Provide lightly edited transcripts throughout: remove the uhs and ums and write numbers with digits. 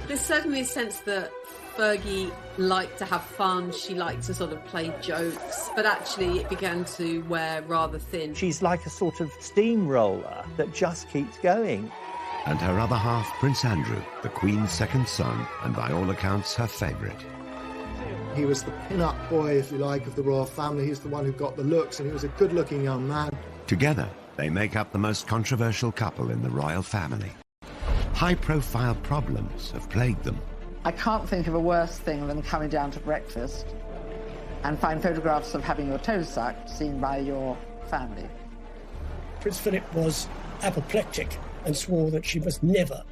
There's certainly a sense that Fergie liked to have fun, she liked to sort of play jokes, but actually it began to wear rather thin. She's like a sort of steamroller that just keeps going. And her other half, Prince Andrew, the Queen's second son, and by all accounts her favourite. He was the pin-up boy, if you like, of the royal family. He's the one who got the looks, and he was a good-looking young man. Together, they make up the most controversial couple in the royal family. High-profile problems have plagued them. I can't think of a worse thing than coming down to breakfast and find photographs of having your toes sucked seen by your family. Prince Philip was apoplectic and swore that she must never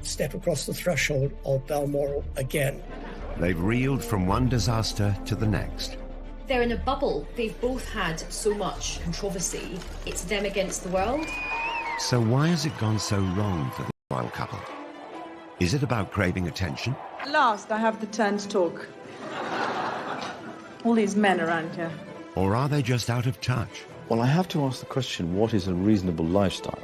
step across the threshold of Balmoral again. They've reeled from one disaster to the next. They're in a bubble. They've both had so much controversy. It's them against the world. So why has it gone so wrong for the royal couple? Is it about craving attention? At last, I have the turn to talk. All these men around here. Or are they just out of touch? Well, I have to ask the question, what is a reasonable lifestyle?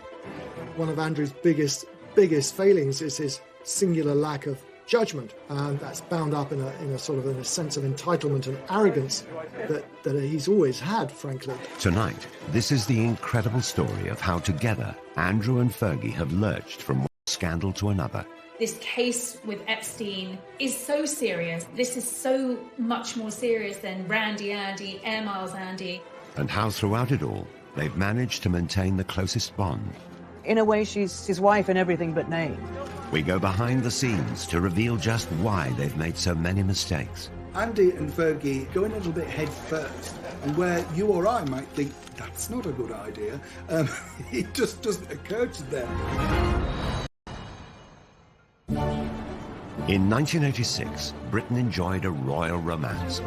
One of Andrew's biggest failings is his singular lack of judgment, and that's bound up in a sense of entitlement and arrogance that he's always had, frankly. Tonight, this is the incredible story of how together Andrew and Fergie have lurched from one scandal to another. This case with Epstein is so serious. This is so much more serious than Randy Andy, Air Miles Andy. And how throughout it all, they've managed to maintain the closest bond. In a way, she's his wife in everything but name. We go behind the scenes to reveal just why they've made so many mistakes. Andy and Fergie go in a little bit head first, and where you or I might think that's not a good idea, it just doesn't occur to them. In 1986, Britain enjoyed a royal romance.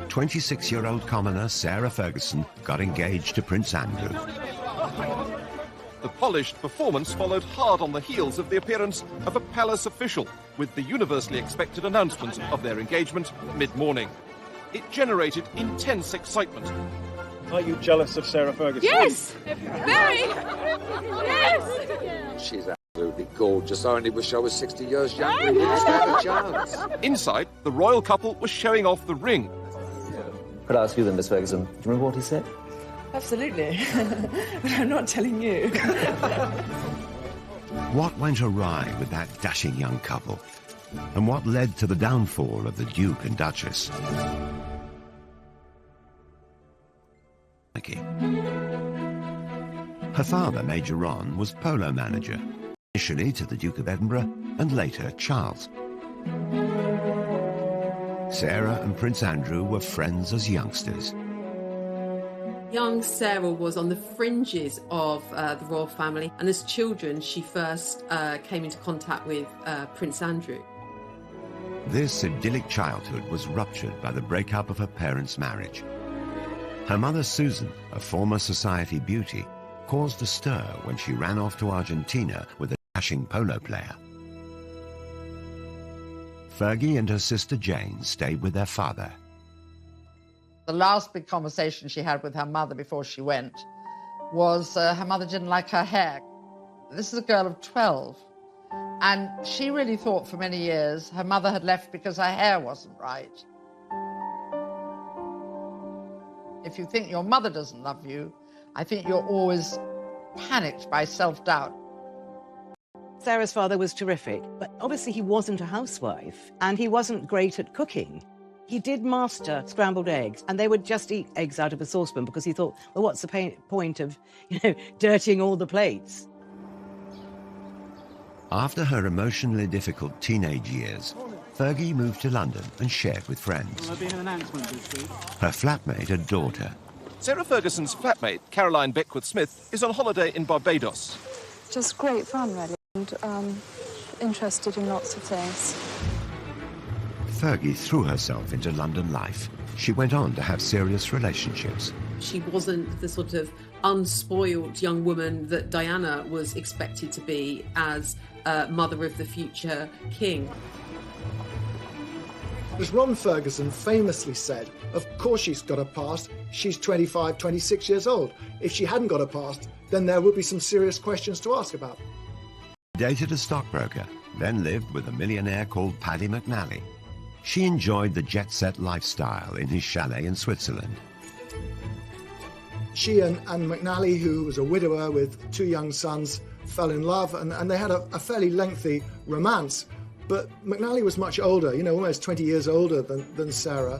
26-year-old commoner Sarah Ferguson got engaged to Prince Andrew. The polished performance followed hard on the heels of the appearance of a palace official with the universally expected announcement of their engagement mid-morning. It generated intense excitement. Are you jealous of Sarah Ferguson? Yes! Very! Yes! She's absolutely gorgeous. I only wish I was 60 years younger. We wouldn't stand a chance. Inside, the royal couple was showing off the ring. Could I ask you then, Miss Ferguson, do you remember what he said? Absolutely. But I'm not telling you. What went awry with that dashing young couple? And what led to the downfall of the Duke and Duchess? Her father, Major Ron, was polo manager, initially to the Duke of Edinburgh and later Charles. Sarah and Prince Andrew were friends as youngsters. Young Sarah was on the fringes of the royal family, and as children she first came into contact with Prince Andrew. This idyllic childhood was ruptured by the breakup of her parents' marriage. Her mother, Susan, a former society beauty, caused a stir when she ran off to Argentina with a dashing polo player. Fergie and her sister Jane stayed with their father. The last big conversation she had with her mother before she went was her mother didn't like her hair. This is a girl of 12, and she really thought for many years her mother had left because her hair wasn't right. If you think your mother doesn't love you, I think you're always panicked by self-doubt. Sarah's father was terrific, but obviously he wasn't a housewife, and he wasn't great at cooking. He did master scrambled eggs, and they would just eat eggs out of a saucepan because he thought, well, what's the point of, dirtying all the plates? After her emotionally difficult teenage years, Fergie moved to London and shared with friends. Her flatmate adored her. Sarah Ferguson's flatmate, Caroline Beckworth-Smith, is on holiday in Barbados. Just great fun, really, and interested in lots of things. Fergie threw herself into London life. She went on to have serious relationships. She wasn't the sort of unspoiled young woman that Diana was expected to be as mother of the future king. As Ron Ferguson famously said, of course she's got a past. She's 25, 26 years old. If she hadn't got a past, then there would be some serious questions to ask about. dated a stockbroker, then lived with a millionaire called Paddy McNally. She enjoyed the jet-set lifestyle in his chalet in Switzerland. She and McNally, who was a widower with 2 young sons, fell in love, and they had a fairly lengthy romance. But McNally was much older, almost 20 years older than Sarah.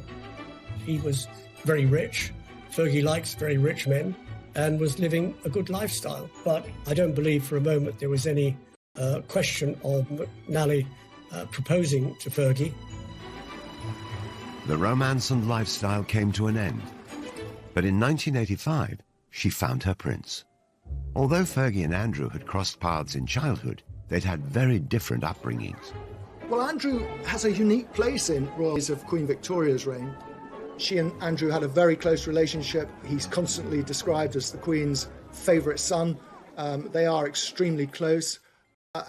He was very rich. Fergie likes very rich men and was living a good lifestyle. But I don't believe for a moment there was any question of McNally proposing to Fergie. The romance and lifestyle came to an end. But in 1985, she found her prince. Although Fergie and Andrew had crossed paths in childhood, they'd had very different upbringings. Well, Andrew has a unique place in royals of Queen Victoria's reign. She and Andrew had a very close relationship. He's constantly described as the Queen's favourite son. They are extremely close,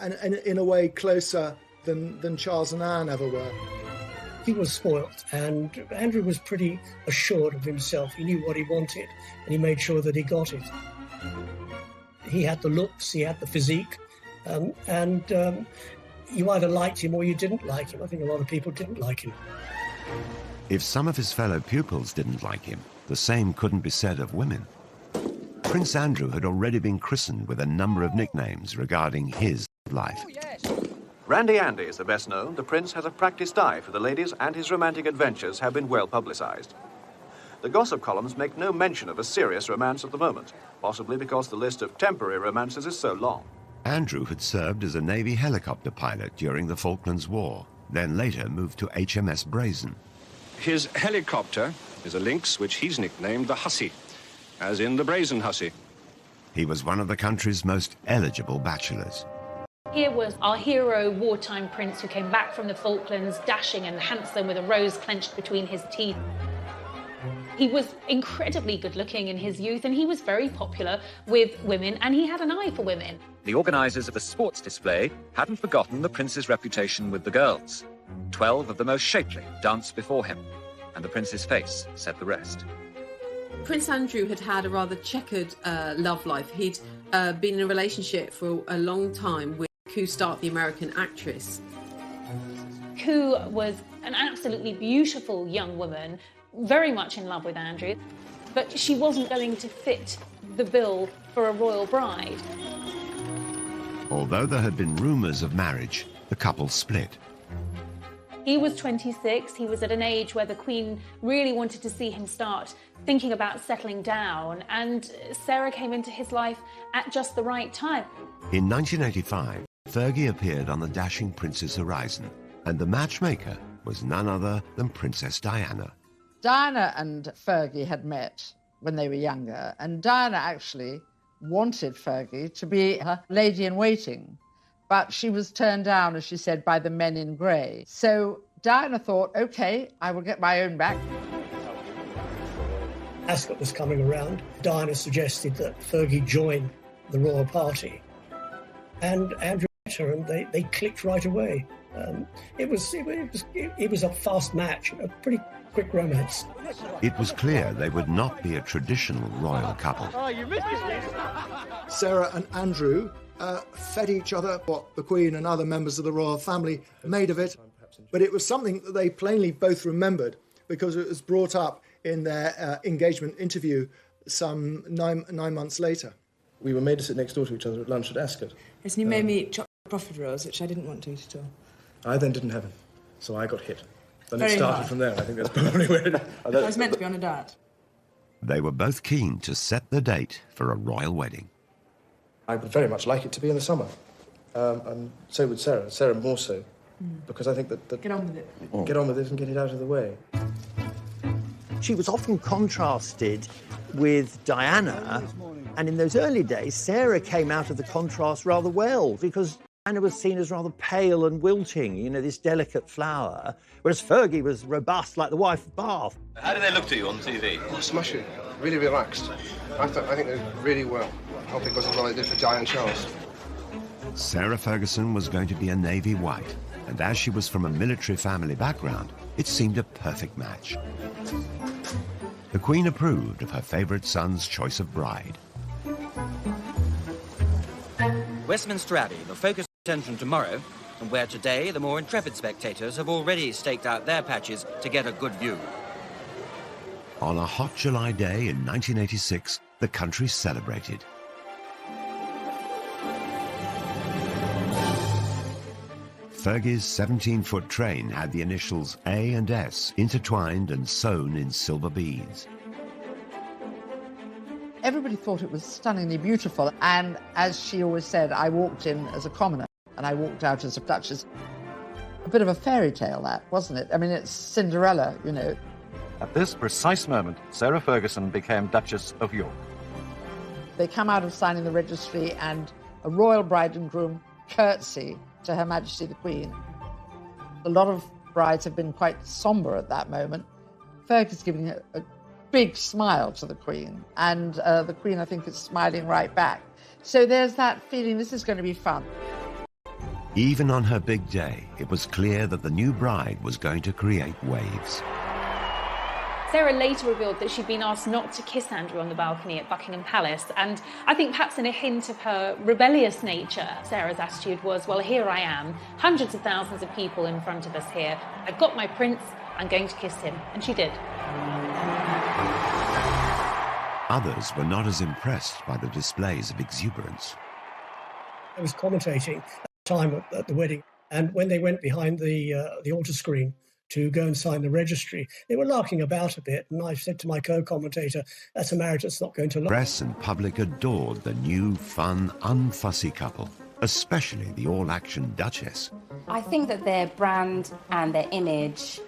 and in a way closer than Charles and Anne ever were. He was spoilt, and Andrew was pretty assured of himself. He knew what he wanted, and he made sure that he got it. He had the looks, he had the physique, and you either liked him or you didn't like him. I think a lot of people didn't like him. If some of his fellow pupils didn't like him, the same couldn't be said of women. Prince Andrew had already been christened with a number of nicknames regarding his life. Randy Andy is the best known. The prince has a practiced eye for the ladies, and his romantic adventures have been well publicised. The gossip columns make no mention of a serious romance at the moment, possibly because the list of temporary romances is so long. Andrew had served as a Navy helicopter pilot during the Falklands War, then later moved to HMS Brazen. His helicopter is a Lynx, which he's nicknamed the Hussy, as in the Brazen Hussy. He was one of the country's most eligible bachelors. Here was our hero wartime prince who came back from the Falklands, dashing and handsome with a rose clenched between his teeth. He was incredibly good-looking in his youth, and he was very popular with women, and he had an eye for women. The organisers of the sports display hadn't forgotten the prince's reputation with the girls. 12 of the most shapely danced before him, and the prince's face said the rest. Prince Andrew had had a rather checkered love life. He'd been in a relationship for a long time with Koo Stark, the American actress. Koo was an absolutely beautiful young woman, very much in love with Andrew, but she wasn't going to fit the bill for a royal bride. Although there had been rumours of marriage, the couple split. He was 26, he was at an age where the Queen really wanted to see him start thinking about settling down, and Sarah came into his life at just the right time. In 1985, Fergie appeared on the dashing prince's horizon, and the matchmaker was none other than Princess Diana. Diana and Fergie had met when they were younger, and Diana actually wanted Fergie to be her lady-in-waiting, but she was turned down, as she said, by the men in grey. So Diana thought, OK, I will get my own back. Ascot was coming around. Diana suggested that Fergie join the royal party, and Andrew met her, and they clicked right away. It was a fast match, a pretty quick romance. It was clear they would not be a traditional royal couple. Sarah and Andrew fed each other what the Queen and other members of the royal family made of it, but it was something that they plainly both remembered because it was brought up in their engagement interview some nine months later. We were made to sit next door to each other at lunch at Ascot. Yes, and you made me eat chocolate profiteroles, which I didn't want to eat at all. I then didn't have him, so I got hit. Then Very it started hard. from there. I think that's probably where it... I was meant to be on a diet. They were both keen to set the date for a royal wedding. I would very much like it to be in the summer. And so would Sarah. Sarah more so. Because I think that... Get on with it. Get on with it and get it out of the way. She was often contrasted with Diana, and in those early days, Sarah came out of the contrast rather well, because Diana was seen as rather pale and wilting, you know, this delicate flower, whereas Fergie was robust like the wife of Bath. How do they look to you on TV? Oh, smashing. Really relaxed. I think they're really well. I hope it goes as well as they did for Di and Charles. Sarah Ferguson was going to be a Navy wife, and as she was from a military family background, it seemed a perfect match. The Queen approved of her favourite son's choice of bride. Westminster Abbey, the focus Attention tomorrow, and where today the more intrepid spectators have already staked out their patches to get a good view. On a hot July day in 1986, the country celebrated. Fergie's 17-foot train had the initials A and S intertwined and sewn in silver beads. Everybody thought it was stunningly beautiful, and as she always said, I walked in as a commoner and I walked out as a duchess. A bit of a fairy tale, that, wasn't it? I mean, it's Cinderella, you know. At this precise moment, Sarah Ferguson became Duchess of York. They come out of signing the registry and a royal bride and groom curtsy to Her Majesty the Queen. A lot of brides have been quite sombre at that moment. Fergie's giving a big smile to the Queen, and the Queen, I think, is smiling right back. So there's that feeling this is going to be fun. Even on her big day, it was clear that the new bride was going to create waves. Sarah later revealed that she'd been asked not to kiss Andrew on the balcony at Buckingham Palace, and I think perhaps in a hint of her rebellious nature, Sarah's attitude was, well, here I am, hundreds of thousands of people in front of us here. I've got my prince, I'm going to kiss him. And she did. Others were not as impressed by the displays of exuberance. I was commentating at the time at the wedding, and when they went behind the altar screen to go and sign the registry, they were larking about a bit, and I said to my co-commentator, that's a marriage that's not going to last. Press and public adored the new, fun, unfussy couple, especially the all-action Duchess. I think that their brand and their image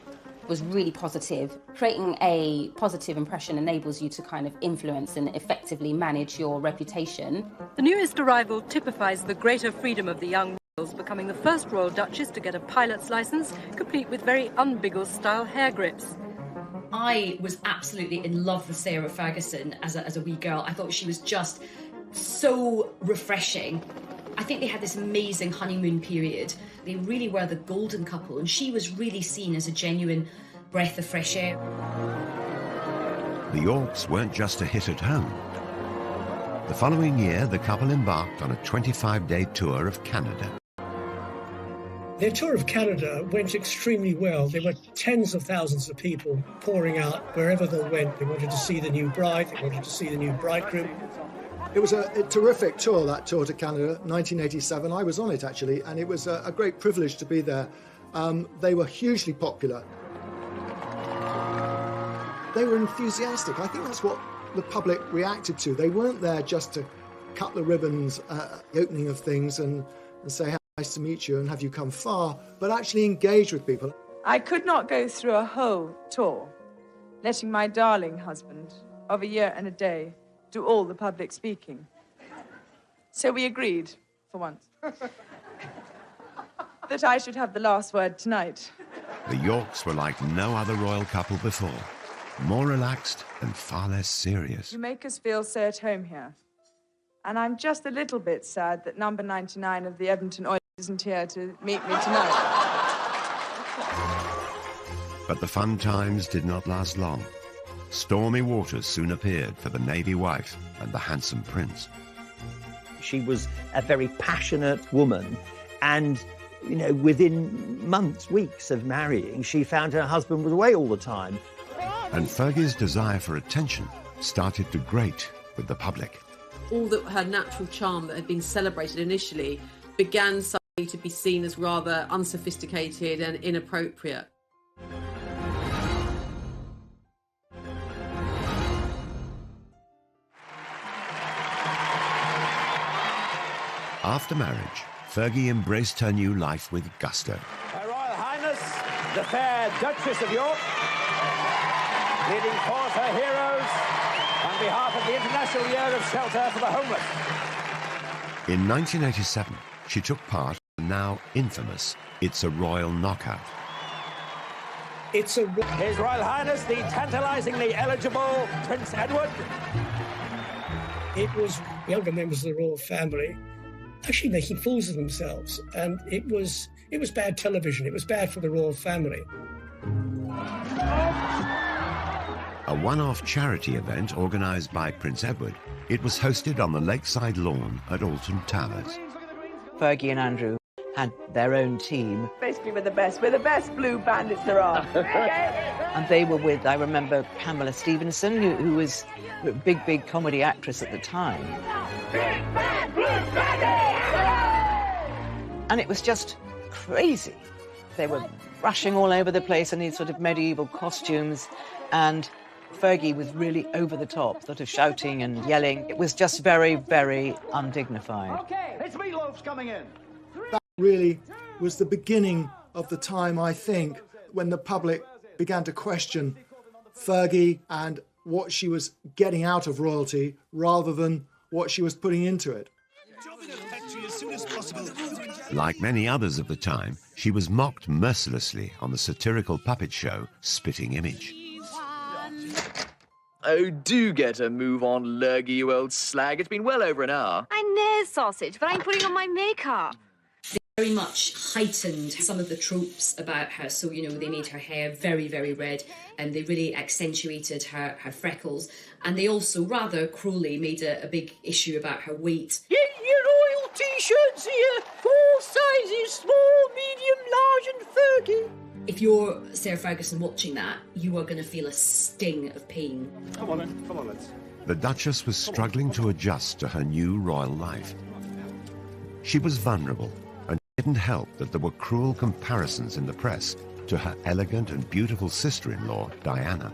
was really positive. Creating a positive impression enables you to kind of influence and effectively manage your reputation. The newest arrival typifies the greater freedom of the young royals, becoming the first royal duchess to get a pilot's license, complete with very un-Biggles-style hair grips. I was absolutely in love with Sarah Ferguson as a wee girl. I thought she was just so refreshing. I think they had this amazing honeymoon period. They really were the golden couple, and she was really seen as a genuine breath of fresh air. The Yorks weren't just a hit at home. The following year, the couple embarked on a 25-day tour of Canada. Their tour of Canada went extremely well. There were tens of thousands of people pouring out wherever they went. They wanted to see the new bride, they wanted to see the new bridegroom. It was a terrific tour, that tour to Canada, 1987. I was on it, actually, and it was a great privilege to be there. They were hugely popular. They were enthusiastic. I think that's what the public reacted to. They weren't there just to cut the ribbons at the opening of things and say, how nice to meet you and have you come far, but actually engage with people. I could not go through a whole tour, letting my darling husband of a year and a day do all the public speaking. So we agreed, for once, that I should have the last word tonight. The Yorks were like no other royal couple before, more relaxed and far less serious. You make us feel so at home here. And I'm just a little bit sad that number 99 of the Edmonton Oil isn't here to meet me tonight. But the fun times did not last long. Stormy waters soon appeared for the Navy wife and the handsome prince. She was a very passionate woman, and, you know, within months, weeks of marrying, she found her husband was away all the time. And Fergie's desire for attention started to grate with the public. All that her natural charm that had been celebrated initially began suddenly to be seen as rather unsophisticated and inappropriate. After marriage, Fergie embraced her new life with gusto. Her Royal Highness, the fair Duchess of York, leading forth her heroes on behalf of the International Year of Shelter for the Homeless. In 1987, she took part in the now infamous It's a Royal Knockout. His Royal Highness, the tantalisingly eligible Prince Edward. It was younger members of the royal family actually making fools of themselves, and it was bad television. It was bad for the royal family. A one-off charity event organised by Prince Edward, it was hosted on the lakeside lawn at Alton Towers. Fergie and Andrew had their own team. Basically, we're the best. We're the best blue bandits there are. And they were with, I remember, Pamela Stevenson, who was a big comedy actress at the time. And it was just crazy. They were rushing all over the place in these sort of medieval costumes, and Fergie was really over the top, sort of shouting and yelling. It was just very, very undignified. Okay, it's Meatloaf's coming in. That really was the beginning of the time, I think, when the public began to question Fergie and what she was getting out of royalty rather than what she was putting into it. Like many others of the time, she was mocked mercilessly on the satirical puppet show Spitting Image. Oh, do get a move on, Lurgy, you old slag. It's been well over an hour. I know, sausage, but I'm putting on my makeup. Very much heightened some of the tropes about her. So, you know, they made her hair very, very red, and they really accentuated her freckles. And they also, rather cruelly, made a big issue about her weight. Your royal T-shirts here. 4 sizes, small, medium, large and Fergie. If you're Sarah Ferguson watching that, you are going to feel a sting of pain. Come on, then. Come on, let's. The Duchess was struggling to adjust to her new royal life. She was vulnerable, and it didn't help that there were cruel comparisons in the press to her elegant and beautiful sister-in-law, Diana.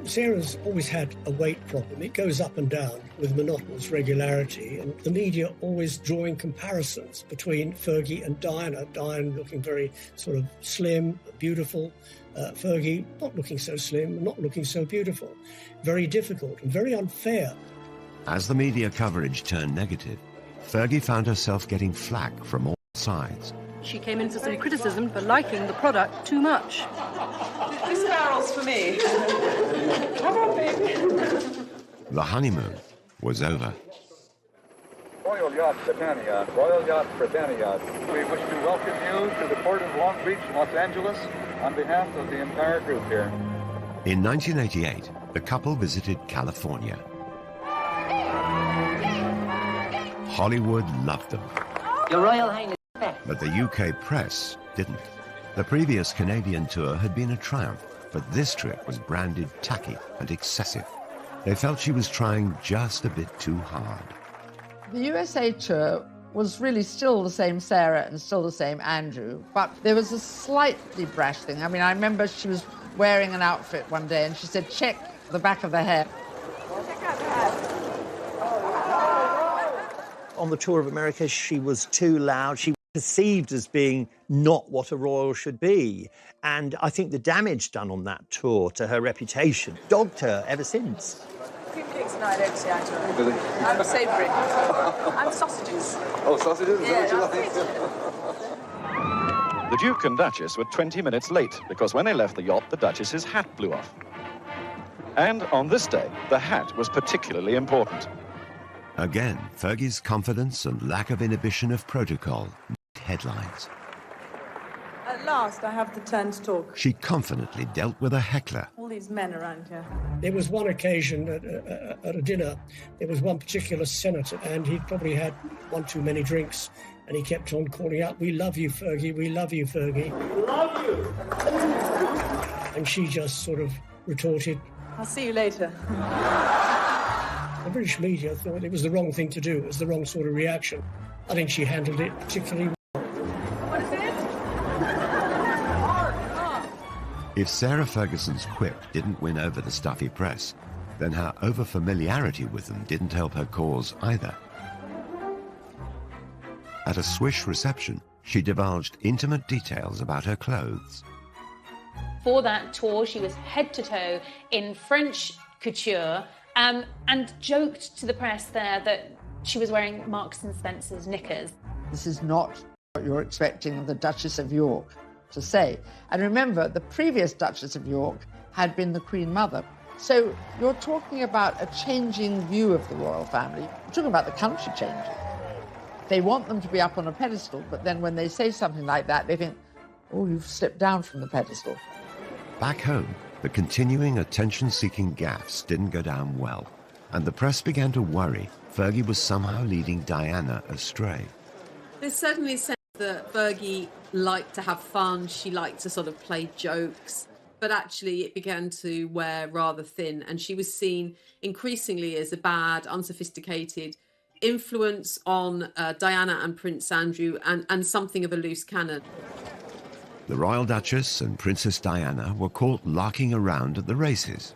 Sarah's always had a weight problem. It goes up and down with monotonous regularity, and the media always drawing comparisons between Fergie and Diana. Diana looking very sort of slim, beautiful. Fergie not looking so slim, not looking so beautiful. Very difficult and very unfair. As the media coverage turned negative, Fergie found herself getting flack from all sides. She came in for some criticism for liking the product too much. This barrel's for me. Come on, baby. The honeymoon was over. Royal Yacht Britannia, Royal Yacht Britannia. We wish to welcome you to the port of Long Beach, Los Angeles, on behalf of the entire group here. In 1988, the couple visited California. Hollywood loved them. Your Royal Highness. But the UK press didn't. The previous Canadian tour had been a triumph, but this trip was branded tacky and excessive. They felt she was trying just a bit too hard. The USA tour was really still the same Sarah and still the same Andrew, but there was a slightly brash thing. I mean, I remember she was wearing an outfit one day and she said, check the back of the hair. On the tour of America, she was too loud. She was perceived as being not what a royal should be. And I think the damage done on that tour to her reputation dogged her ever since. Cream cakes and I don't see eye to eye. Really? I'm savoury. I'm sausages. Oh, sausages? Yeah, The Duke and Duchess were 20 minutes late because when they left the yacht, the Duchess's hat blew off. And on this day, the hat was particularly important. Again, Fergie's confidence and lack of inhibition of protocol made headlines. At last, I have the turn to talk. She confidently dealt with a heckler. All these men around here. There was one occasion at a dinner, there was one particular senator, and he'd probably had one too many drinks, and he kept on calling out, "We love you, Fergie, we love you, Fergie." Love you! And she just sort of retorted, I'll see you later. The British media thought it was the wrong thing to do. It was the wrong sort of reaction. I think she handled it particularly well. What is it? If Sarah Ferguson's quip didn't win over the stuffy press, then her over-familiarity with them didn't help her cause either. At a swish reception, she divulged intimate details about her clothes. For that tour, she was head to toe in French couture, and joked to the press there that she was wearing Marks and Spencer's knickers. This is not what you're expecting the Duchess of York to say. And remember, the previous Duchess of York had been the Queen Mother. So you're talking about a changing view of the royal family. You're talking about the country changing. They want them to be up on a pedestal, but then when they say something like that, they think, oh, you've slipped down from the pedestal. Back home, the continuing attention-seeking gaffes didn't go down well, and the press began to worry Fergie was somehow leading Diana astray. There's certainly a sense that Fergie liked to have fun. She liked to sort of play jokes. But actually it began to wear rather thin, and she was seen increasingly as a bad, unsophisticated influence on Diana and Prince Andrew, and something of a loose cannon. The Royal Duchess and Princess Diana were caught larking around at the races.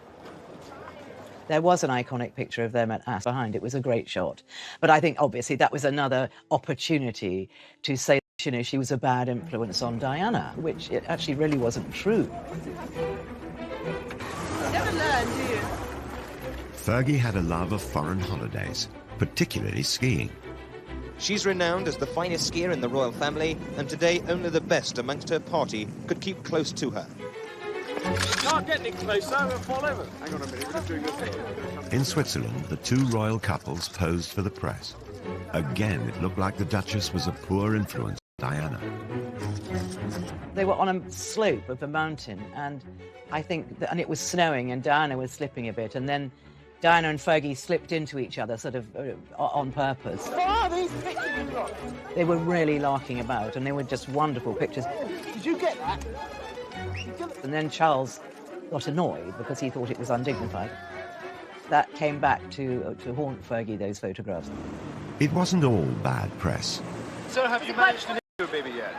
There was an iconic picture of them at Ass behind. It was a great shot. But I think, obviously, that was another opportunity to say, you know, she was a bad influence on Diana, which it actually really wasn't true. Never learn, do you? Fergie had a love of foreign holidays, particularly skiing. She's renowned as the finest skier in the royal family, and today only the best amongst her party could keep close to her. Can't get any closer, we'll fall over. Hang on a minute, we're just doing this thing. In Switzerland, the two royal couples posed for the press. Again, it looked like the Duchess was a poor influence on Diana. They were on a slope of a mountain, and I think, and it was snowing, and Diana was slipping a bit, and then Diana and Fergie slipped into each other, sort of on purpose. Oh, these pictures you've got. They were really larking about, and they were just wonderful pictures. Did you get that? And then Charles got annoyed because he thought it was undignified. That came back to haunt Fergie, those photographs. It wasn't all bad press. So have you managed to name your baby yet?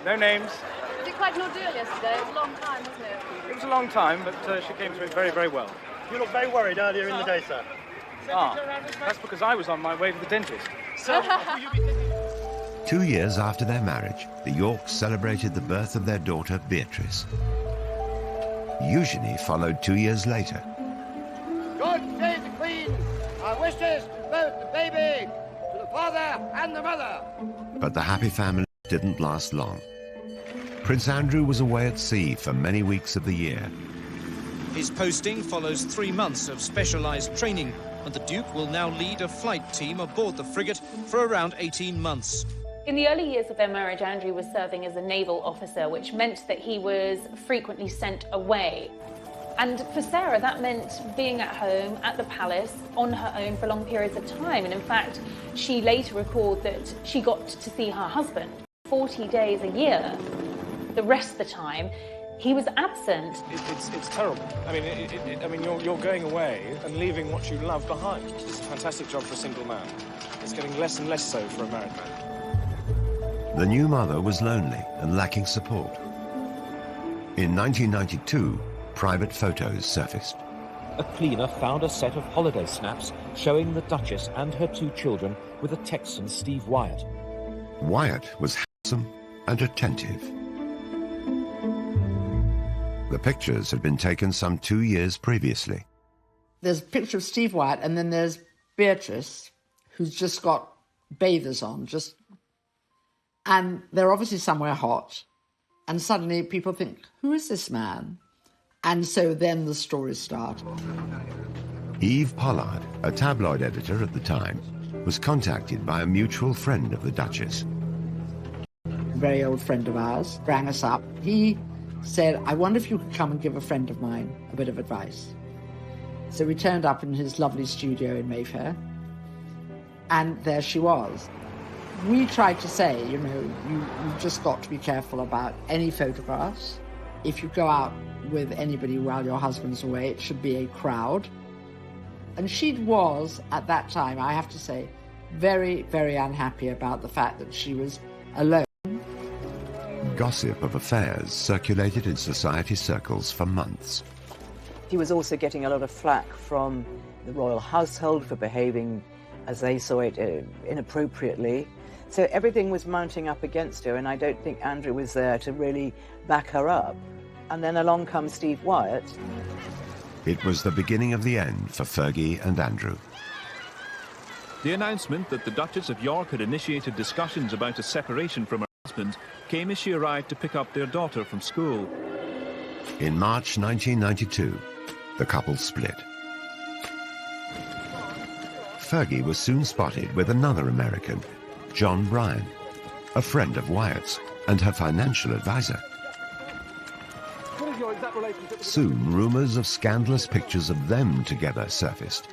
No names. Was it quite an ordeal yesterday? It was a long time, wasn't it? It was a long time, but she came through it very, very well. You looked very worried earlier in the day, sir. That's because I was on my way to the dentist. So, 2 years after their marriage, the Yorks celebrated the birth of their daughter, Beatrice. Eugenie followed 2 years later. God save the Queen! Our wishes to both the baby, to the father and the mother. But the happy family didn't last long. Prince Andrew was away at sea for many weeks of the year. His posting follows 3 months of specialised training, and the Duke will now lead a flight team aboard the frigate for around 18 months. In the early years of their marriage, Andrew was serving as a naval officer, which meant that he was frequently sent away. And for Sarah, that meant being at home at the palace on her own for long periods of time. And in fact, she later recalled that she got to see her husband 40 days a year. The rest of the time, he was absent. It's terrible. I mean, you're going away and leaving what you love behind. It's a fantastic job for a single man. It's getting less and less so for a married man. The new mother was lonely and lacking support. In 1992, private photos surfaced. A cleaner found a set of holiday snaps showing the Duchess and her 2 children with a Texan, Steve Wyatt. Wyatt was handsome and attentive. The pictures had been taken some 2 years previously. There's a picture of Steve Wyatt, and then there's Beatrice, who's just got bathers on, and they're obviously somewhere hot. And suddenly people think, who is this man? And so then the stories start. Eve Pollard, a tabloid editor at the time, was contacted by a mutual friend of the Duchess. A very old friend of ours rang us up. He said, I wonder if you could come and give a friend of mine a bit of advice. So we turned up in his lovely studio in Mayfair, and there she was. We tried to say, you know, you've just got to be careful about any photographs. If you go out with anybody while your husband's away, it should be a crowd. And she was, at that time, I have to say, very, very unhappy about the fact that she was alone. Gossip of affairs circulated in society circles for months. He was also getting a lot of flack from the royal household for behaving, as they saw it, inappropriately. So everything was mounting up against her, and I don't think Andrew was there to really back her up. And then along comes Steve Wyatt. It was the beginning of the end for Fergie and Andrew. The announcement that the Duchess of York had initiated discussions about a separation from her husband came as she arrived to pick up their daughter from school. In March 1992, the couple split. Fergie was soon spotted with another American, John Bryan, a friend of Wyatt's and her financial advisor. Soon, rumours of scandalous pictures of them together surfaced,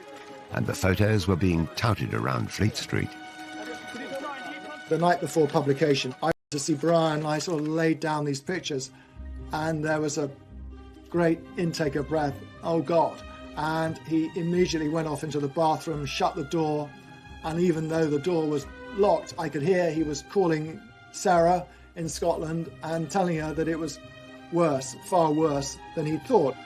and the photos were being touted around Fleet Street. The night before publication, I to see Brian. I sort of laid down these pictures, and there was a great intake of breath. Oh God. And he immediately went off into the bathroom, shut the door, and even though the door was locked, I could hear he was calling Sarah in Scotland and telling her that it was worse, far worse than he thought.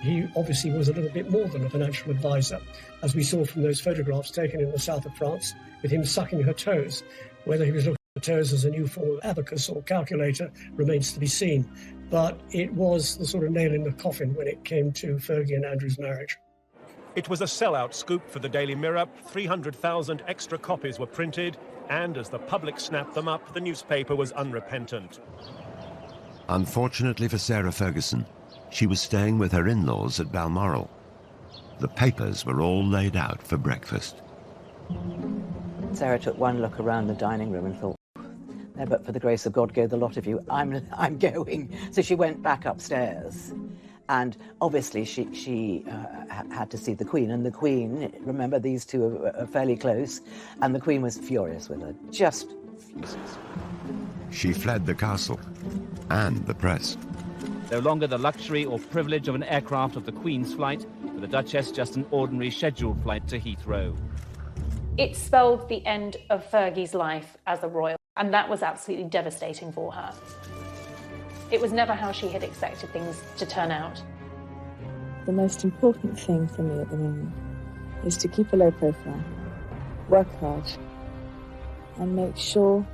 He obviously was a little bit more than a financial advisor, as we saw from those photographs taken in the south of France with him sucking her toes. Whether he was looking at her toes as a new form of abacus or calculator remains to be seen. But it was the sort of nail in the coffin when it came to Fergie and Andrew's marriage. It was a sellout scoop for the Daily Mirror. 300,000 extra copies were printed, and as the public snapped them up, the newspaper was unrepentant. Unfortunately for Sarah Ferguson, she was staying with her in-laws at Balmoral. The papers were all laid out for breakfast. Sarah took one look around the dining room and thought, "There, but for the grace of God, go the lot of you. I'm going." So she went back upstairs, and obviously she had to see the Queen. And the Queen, remember, these two are fairly close, and the Queen was furious with her, just furious. She fled the castle and the press. No longer the luxury or privilege of an aircraft of the Queen's flight, for the Duchess just an ordinary scheduled flight to Heathrow. It spelled the end of Fergie's life as a royal, and that was absolutely devastating for her. It was never how she had expected things to turn out. The most important thing for me at the moment is to keep a low profile, work hard, and make sure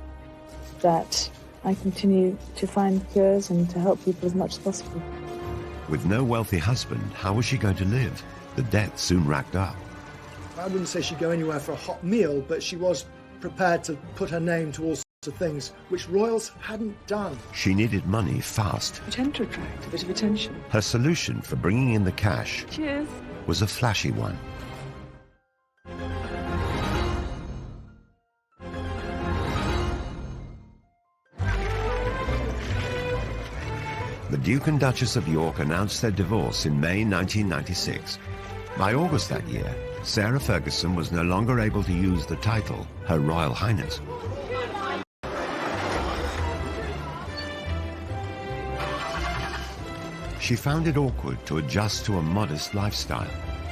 that I continue to find cures and to help people as much as possible. With no wealthy husband, how was she going to live? The debt soon racked up. I wouldn't say she'd go anywhere for a hot meal, but she was prepared to put her name to all sorts of things which royals hadn't done. She needed money fast. I tend to attract a bit of attention. Her solution for bringing in the cash Cheers. was a flashy one. The Duke and Duchess of York announced their divorce in May 1996. By August that year, Sarah Ferguson was no longer able to use the title Her Royal Highness. She found it awkward to adjust to a modest lifestyle.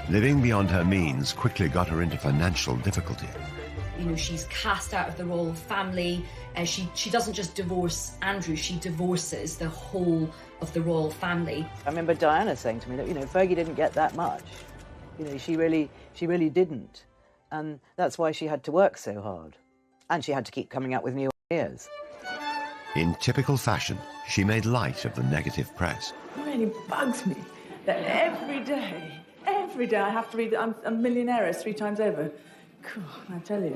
Living beyond her means quickly got her into financial difficulty. You know, she's cast out of the royal family. She doesn't just divorce Andrew, she divorces the whole of the royal family. I remember Diana saying to me that, you know, Fergie didn't get that much. You know, she really didn't. And that's why she had to work so hard. And she had to keep coming up with new ideas. In typical fashion, she made light of the negative press. It really bugs me that every day I have to read that I'm a millionaire 3 times over. Cool, I tell you.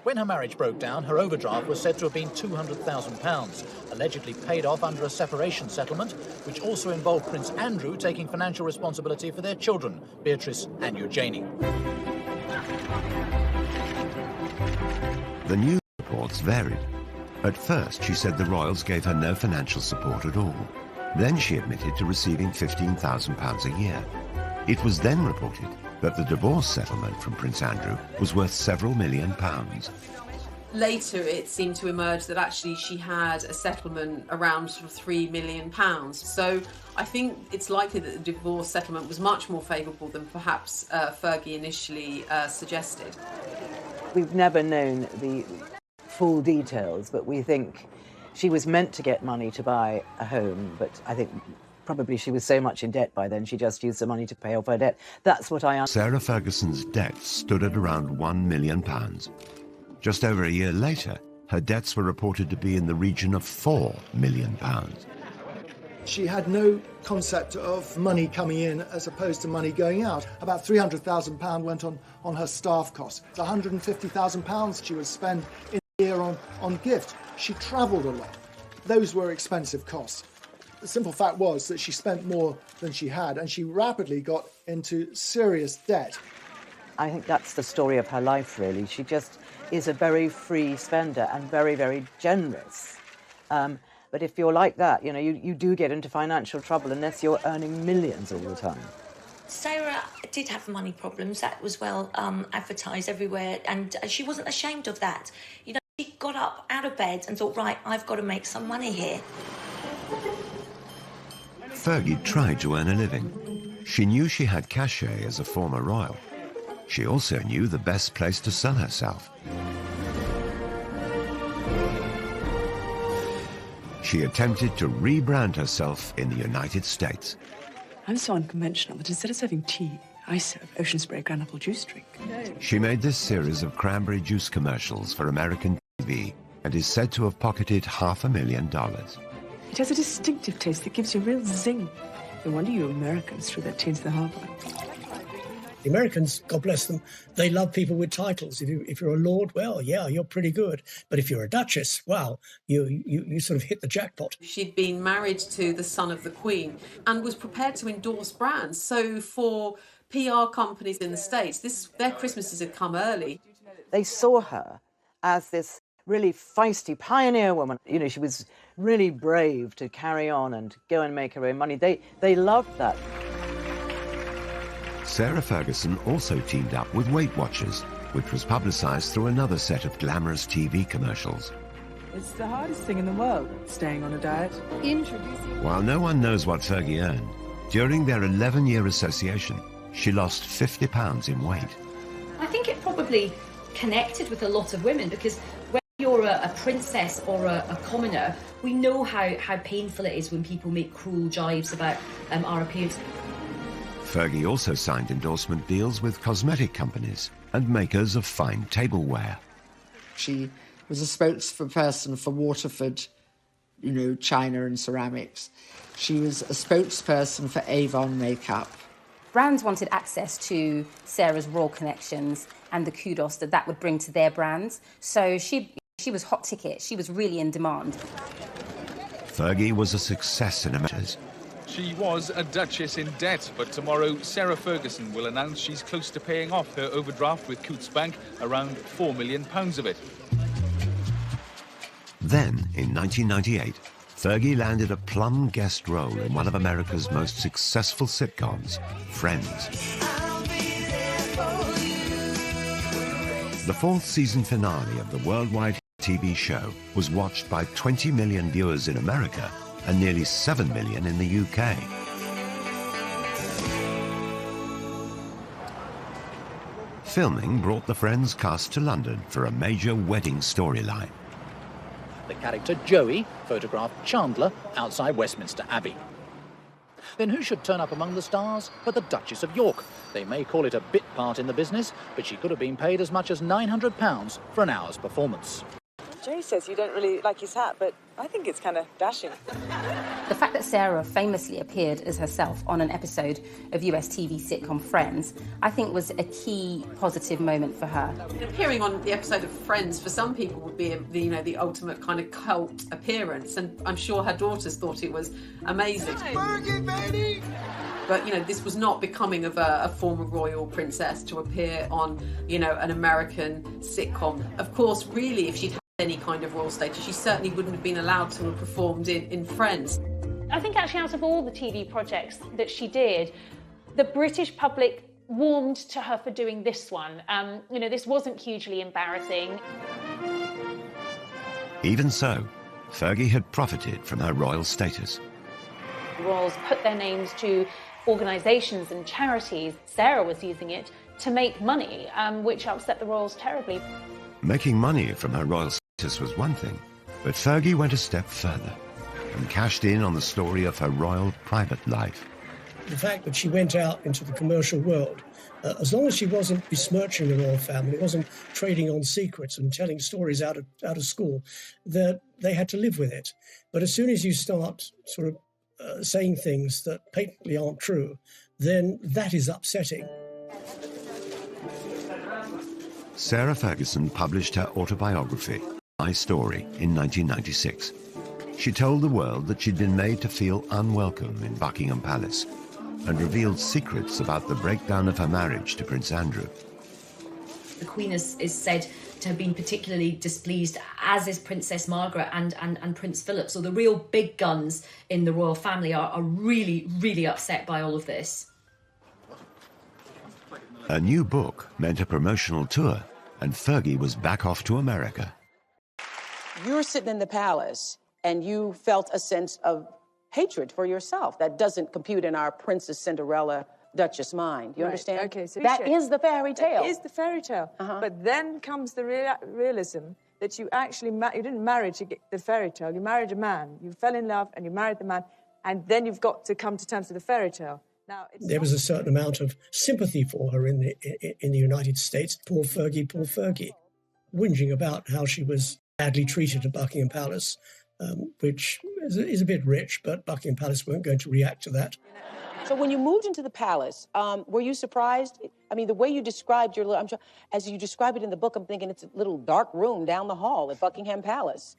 When her marriage broke down, her overdraft was said to have been £200,000, allegedly paid off under a separation settlement, which also involved Prince Andrew taking financial responsibility for their children, Beatrice and Eugenie. The news reports varied. At first, she said the royals gave her no financial support at all. Then she admitted to receiving £15,000 a year. It was then reported that the divorce settlement from Prince Andrew was worth several £1 million. Later, it seemed to emerge that actually she had a settlement around sort of £3 million. So I think it's likely that the divorce settlement was much more favourable than perhaps Fergie initially suggested. We've never known the full details, but we think she was meant to get money to buy a home, but I think probably she was so much in debt by then, she just used the money to pay off her debt. That's what I understand. Sarah Ferguson's debts stood at around £1 million. Just over a year later, her debts were reported to be in the region of £4 million. She had no concept of money coming in as opposed to money going out. About £300,000 went on her staff costs. £150,000 she would spend in a year on gift. She travelled a lot. Those were expensive costs. The simple fact was that she spent more than she had, and she rapidly got into serious debt. I think that's the story of her life, really. She just is a very free spender and very, very generous. But if you're like that, you know, you do get into financial trouble unless you're earning millions all the time. Sarah did have money problems. That was well advertised everywhere, and she wasn't ashamed of that. You know, got up out of bed and thought, right, I've got to make some money here. Fergie tried to earn a living. She knew she had cachet as a former royal. She also knew the best place to sell herself. She attempted to rebrand herself in the United States. I'm so unconventional that instead of serving tea, I serve ocean spray granule juice drink. She made this series of cranberry juice commercials for American TV and is said to have pocketed $500,000. It has a distinctive taste that gives you a real zing. No wonder you Americans threw that tea into the harbour. The Americans, God bless them, they love people with titles. If you're a lord, well, yeah, you're pretty good. But if you're a duchess, wow, you sort of hit the jackpot. She'd been married to the son of the Queen and was prepared to endorse brands. So for PR companies in the States, their Christmases had come early. They saw her as this really feisty pioneer woman. You know, she was really brave to carry on and go and make her own money. They loved that. Sarah Ferguson also teamed up with Weight Watchers, which was publicised through another set of glamorous TV commercials. It's the hardest thing in the world, staying on a diet. While no one knows what Fergie earned, during their 11-year association, she lost 50 pounds in weight. I think it probably connected with a lot of women because when you're a princess or a commoner, we know how painful it is when people make cruel jibes about our appearance. Fergie also signed endorsement deals with cosmetic companies and makers of fine tableware. She was a spokesperson for Waterford, you know, china and ceramics. She was a spokesperson for Avon makeup. Brands wanted access to Sarah's royal connections and the kudos that would bring to their brands. So she was hot ticket. She was really in demand. Fergie was a success in America. She was a duchess in debt, but tomorrow Sarah Ferguson will announce she's close to paying off her overdraft with Coutts Bank, around £4 million of it. Then, in 1998, Fergie landed a plum guest role in one of America's most successful sitcoms, Friends. The fourth season finale of the worldwide TV show was watched by 20 million viewers in America and nearly 7 million in the UK. Filming brought the Friends cast to London for a major wedding storyline. The character Joey photographed Chandler outside Westminster Abbey. Then who should turn up among the stars but the Duchess of York? They may call it a bit part in the business, but she could have been paid as much as £900 for an hour's performance. Jay says you don't really like his hat, but I think it's kind of dashing. The fact that Sarah famously appeared as herself on an episode of US TV sitcom Friends, I think was a key positive moment for her. Appearing on the episode of Friends for some people would be the ultimate kind of cult appearance, and I'm sure her daughters thought it was amazing. Fergie, baby! But, this was not becoming of a former royal princess to appear on, an American sitcom. Of course, really, if she'd had any kind of royal status, she certainly wouldn't have been allowed to have performed in Friends. I think actually out of all the TV projects that she did, the British public warmed to her for doing this one. This wasn't hugely embarrassing. Even so, Fergie had profited from her royal status. Royals put their names to organisations and charities. Sarah was using it to make money, which upset the royals terribly. Making money from her royal status was one thing, but Fergie went a step further and cashed in on the story of her royal private life. The fact that she went out into the commercial world, as long as she wasn't besmirching the royal family, wasn't trading on secrets and telling stories out of school, that they had to live with it. But as soon as you start sort of saying things that patently aren't true, then that is upsetting. Sarah Ferguson published her autobiography, My Story, in 1996. She told the world that she'd been made to feel unwelcome in Buckingham Palace and revealed secrets about the breakdown of her marriage to Prince Andrew. The Queen is said to have been particularly displeased, as is Princess Margaret and Prince Philip. So the real big guns in the royal family are really, really upset by all of this. A new book meant a promotional tour, and Fergie was back off to America. You're sitting in the palace and you felt a sense of hatred for yourself. That doesn't compute in our Princess Cinderella Duchess mind. You understand? Okay, so that is the fairy tale. It is the fairy tale. But then comes the realism that you actually you didn't marry to get the fairy tale. You married a man. You fell in love and you married the man, and then you've got to come to terms with the fairy tale. Now, there was a certain amount of sympathy for her in the United States. Poor Fergie, whinging about how she was badly treated at Buckingham Palace, which is a bit rich, but Buckingham Palace weren't going to react to that. So when you moved into the palace, were you surprised? I mean, the way you described your little, as you describe it in the book, I'm thinking it's a little dark room down the hall at Buckingham Palace.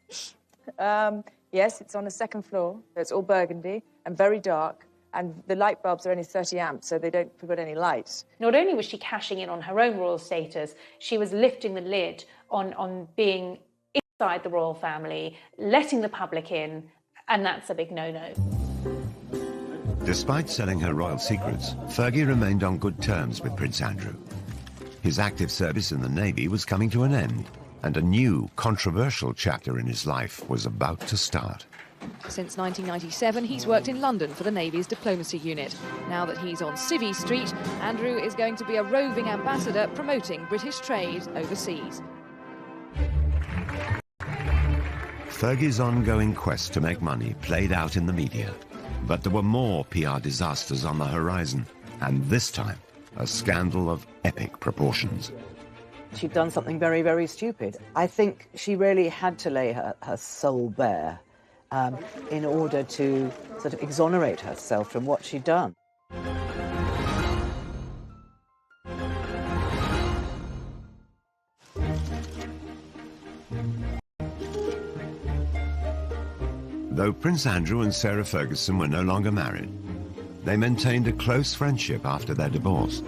Yes, it's on the second floor. It's all burgundy and very dark. And the light bulbs are only 30 amps, so they don't put any light. Not only was she cashing in on her own royal status, she was lifting the lid on being inside the royal family, letting the public in, and that's a big no-no. Despite selling her royal secrets, Fergie remained on good terms with Prince Andrew. His active service in the Navy was coming to an end, and a new, controversial chapter in his life was about to start. Since 1997, he's worked in London for the Navy's diplomacy unit. Now that he's on Civvy Street, Andrew is going to be a roving ambassador promoting British trade overseas. Fergie's ongoing quest to make money played out in the media. But there were more PR disasters on the horizon, and this time, a scandal of epic proportions. She'd done something very, very stupid. I think she really had to lay her soul bare in order to sort of exonerate herself from what she'd done. Though Prince Andrew and Sarah Ferguson were no longer married, they maintained a close friendship after their divorce.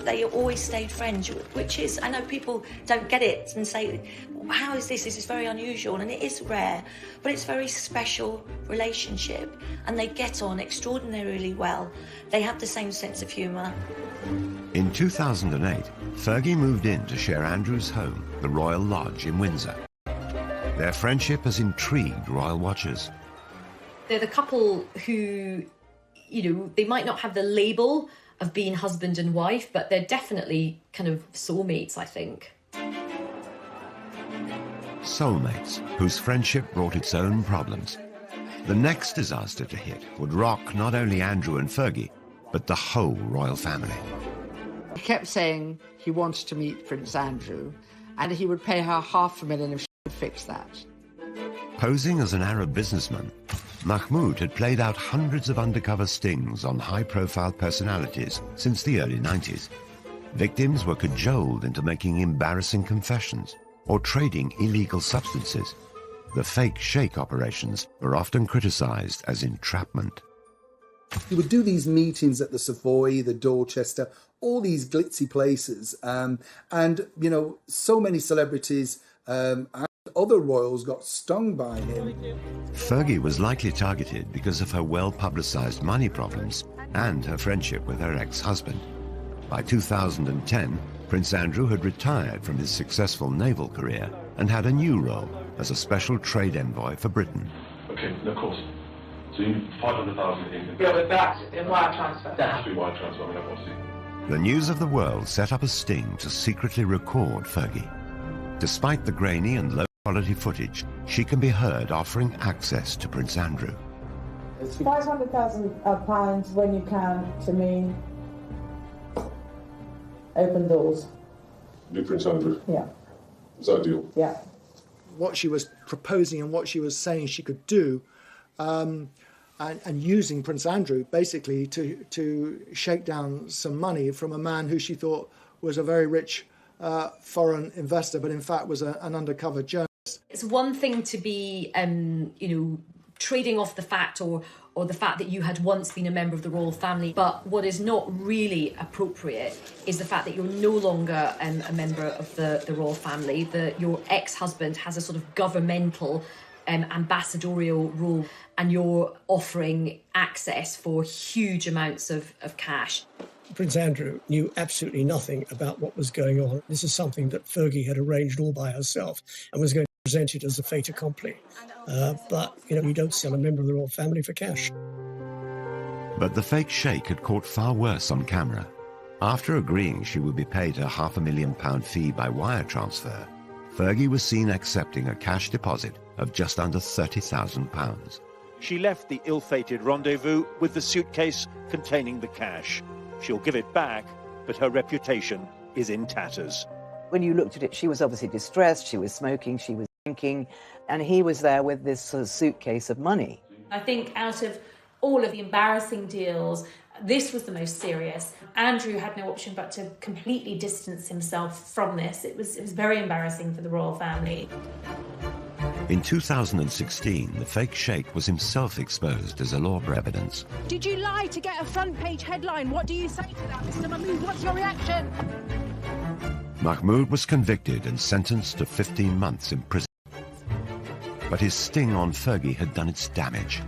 They always stayed friends, which is, I know people don't get it and say, how is this? This is very unusual, and it is rare, but it's a very special relationship, and they get on extraordinarily well. They have the same sense of humour. In 2008, Fergie moved in to share Andrew's home, the Royal Lodge in Windsor. Their friendship has intrigued royal watchers. They're the couple who, they might not have the label of being husband and wife, but they're definitely kind of soulmates, I think. Soulmates, whose friendship brought its own problems. The next disaster to hit would rock not only Andrew and Fergie, but the whole royal family. He kept saying he wanted to meet Prince Andrew, and he would pay her $500,000 if she could fix that. Posing as an Arab businessman, Mahmoud had played out hundreds of undercover stings on high-profile personalities since the early 90s. Victims were cajoled into making embarrassing confessions or trading illegal substances. The fake sheikh operations were often criticized as entrapment. He would do these meetings at the Savoy, the Dorchester, all these glitzy places, and so many celebrities and other royals got stung by him. Fergie was likely targeted because of her well-publicized money problems and her friendship with her ex-husband. By 2010, Prince Andrew had retired from his successful naval career and had a new role as a special trade envoy for Britain. Okay, of course. So you 500,000 in. Yeah, but that's in wire transfer. That has to be wire transfer. I mean, obviously. The News of the World set up a sting to secretly record Fergie. Despite the grainy and low-quality footage, she can be heard offering access to Prince Andrew. It's £500,000 when you can, to me. Open doors. New Prince Andrew. Yeah. Is that a deal? Yeah. What she was proposing and what she was saying she could do, and using Prince Andrew basically to shake down some money from a man who she thought was a very rich foreign investor, but in fact was an undercover journalist. It's one thing to be, trading off the fact or the fact that you had once been a member of the royal family, but what is not really appropriate is the fact that you're no longer a member of the royal family, that your ex-husband has a sort of governmental ambassadorial role, and you're offering access for huge amounts of cash. Prince Andrew knew absolutely nothing about what was going on. This is something that Fergie had arranged all by herself and was going presented as a fait accompli. But, you don't sell a member of the royal family for cash. But the fake sheikh had caught far worse on camera. After agreeing she would be paid a £500,000 fee by wire transfer, Fergie was seen accepting a cash deposit of just under £30,000. She left the ill-fated rendezvous with the suitcase containing the cash. She'll give it back, but her reputation is in tatters. When you looked at it, she was obviously distressed, she was smoking, she was drinking, and he was there with this sort of suitcase of money. I think out of all of the embarrassing deals, this was the most serious. Andrew had no option but to completely distance himself from this. It was very embarrassing for the royal family. In 2016, the fake sheikh was himself exposed as a law for evidence. Did you lie to get a front-page headline? What do you say to that, Mr. Mahmood? What's your reaction? Mahmoud was convicted and sentenced to 15 months in prison. But his sting on Fergie had done its damage.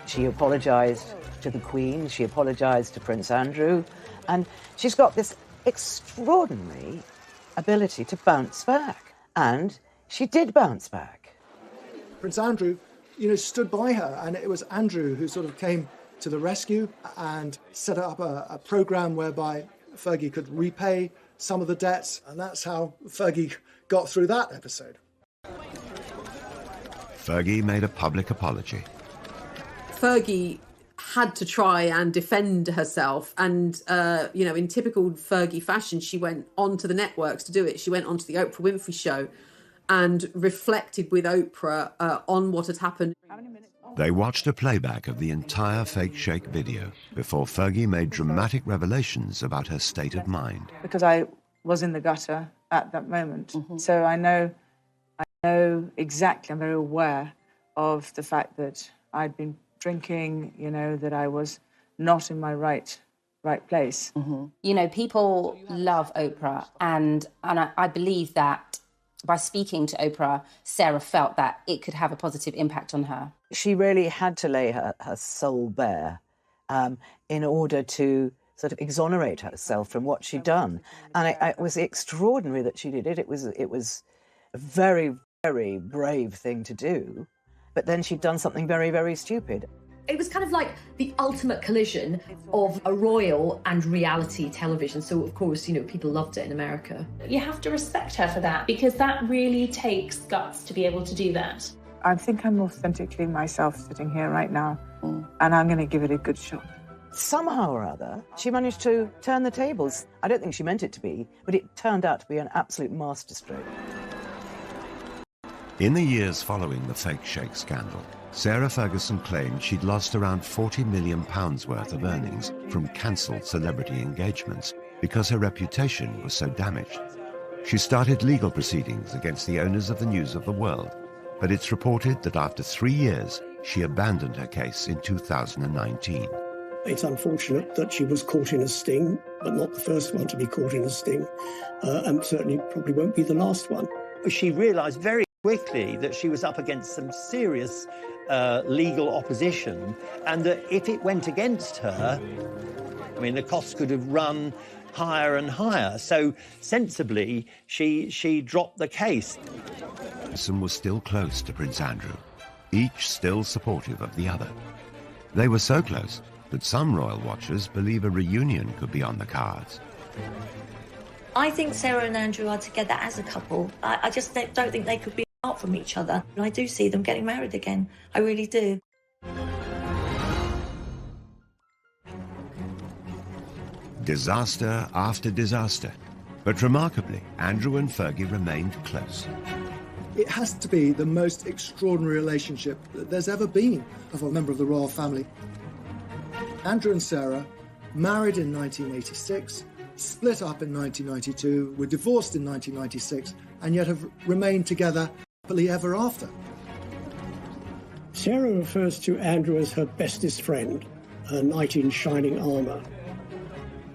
She apologised to the Queen, she apologised to Prince Andrew, and she's got this extraordinary ability to bounce back. And she did bounce back. Prince Andrew, stood by her, and it was Andrew who sort of came to the rescue and set up a programme whereby Fergie could repay some of the debts, and that's how Fergie got through that episode. Fergie made a public apology. Fergie had to try and defend herself, and in typical Fergie fashion, she went onto the networks to do it. She went onto the Oprah Winfrey Show and reflected with Oprah on what had happened. They watched a playback of the entire fake sheikh video before Fergie made dramatic revelations about her state of mind. Because I was in the gutter at that moment. So I know exactly, I'm very aware of the fact that I'd been drinking, that I was not in my right place. People love Oprah, and I believe that by speaking to Oprah, Sarah felt that it could have a positive impact on her. She really had to lay her soul bare in order to sort of exonerate herself from what she'd done. And it was extraordinary that she did it. It was a very, very brave thing to do. But then she'd done something very, very stupid. It was kind of like the ultimate collision of a royal and reality television. So, of course, people loved it in America. You have to respect her for that, because that really takes guts to be able to do that. I think I'm authentically myself sitting here right now, and I'm going to give it a good shot. Somehow or other, she managed to turn the tables. I don't think she meant it to be, but it turned out to be an absolute masterstroke. In the years following the fake sheikh scandal, Sarah Ferguson claimed she'd lost around £40 million worth of earnings from cancelled celebrity engagements because her reputation was so damaged. She started legal proceedings against the owners of the News of the World, but it's reported that after 3 years, she abandoned her case in 2019. It's unfortunate that she was caught in a sting, but not the first one to be caught in a sting, and certainly probably won't be the last one. She realised very quickly that she was up against some serious legal opposition, and that if it went against her, the costs could have run higher and higher. So sensibly, she dropped the case. Ferguson was still close to Prince Andrew, each still supportive of the other. They were so close that some royal watchers believe a reunion could be on the cards. I think Sarah and Andrew are together as a couple. I just don't think they could be apart from each other. And I do see them getting married again. I really do. Disaster after disaster. But remarkably, Andrew and Fergie remained close. It has to be the most extraordinary relationship that there's ever been of a member of the royal family. Andrew and Sarah married in 1986, split up in 1992, were divorced in 1996, and yet have remained together happily ever after. Sarah refers to Andrew as her bestest friend, her knight in shining armour.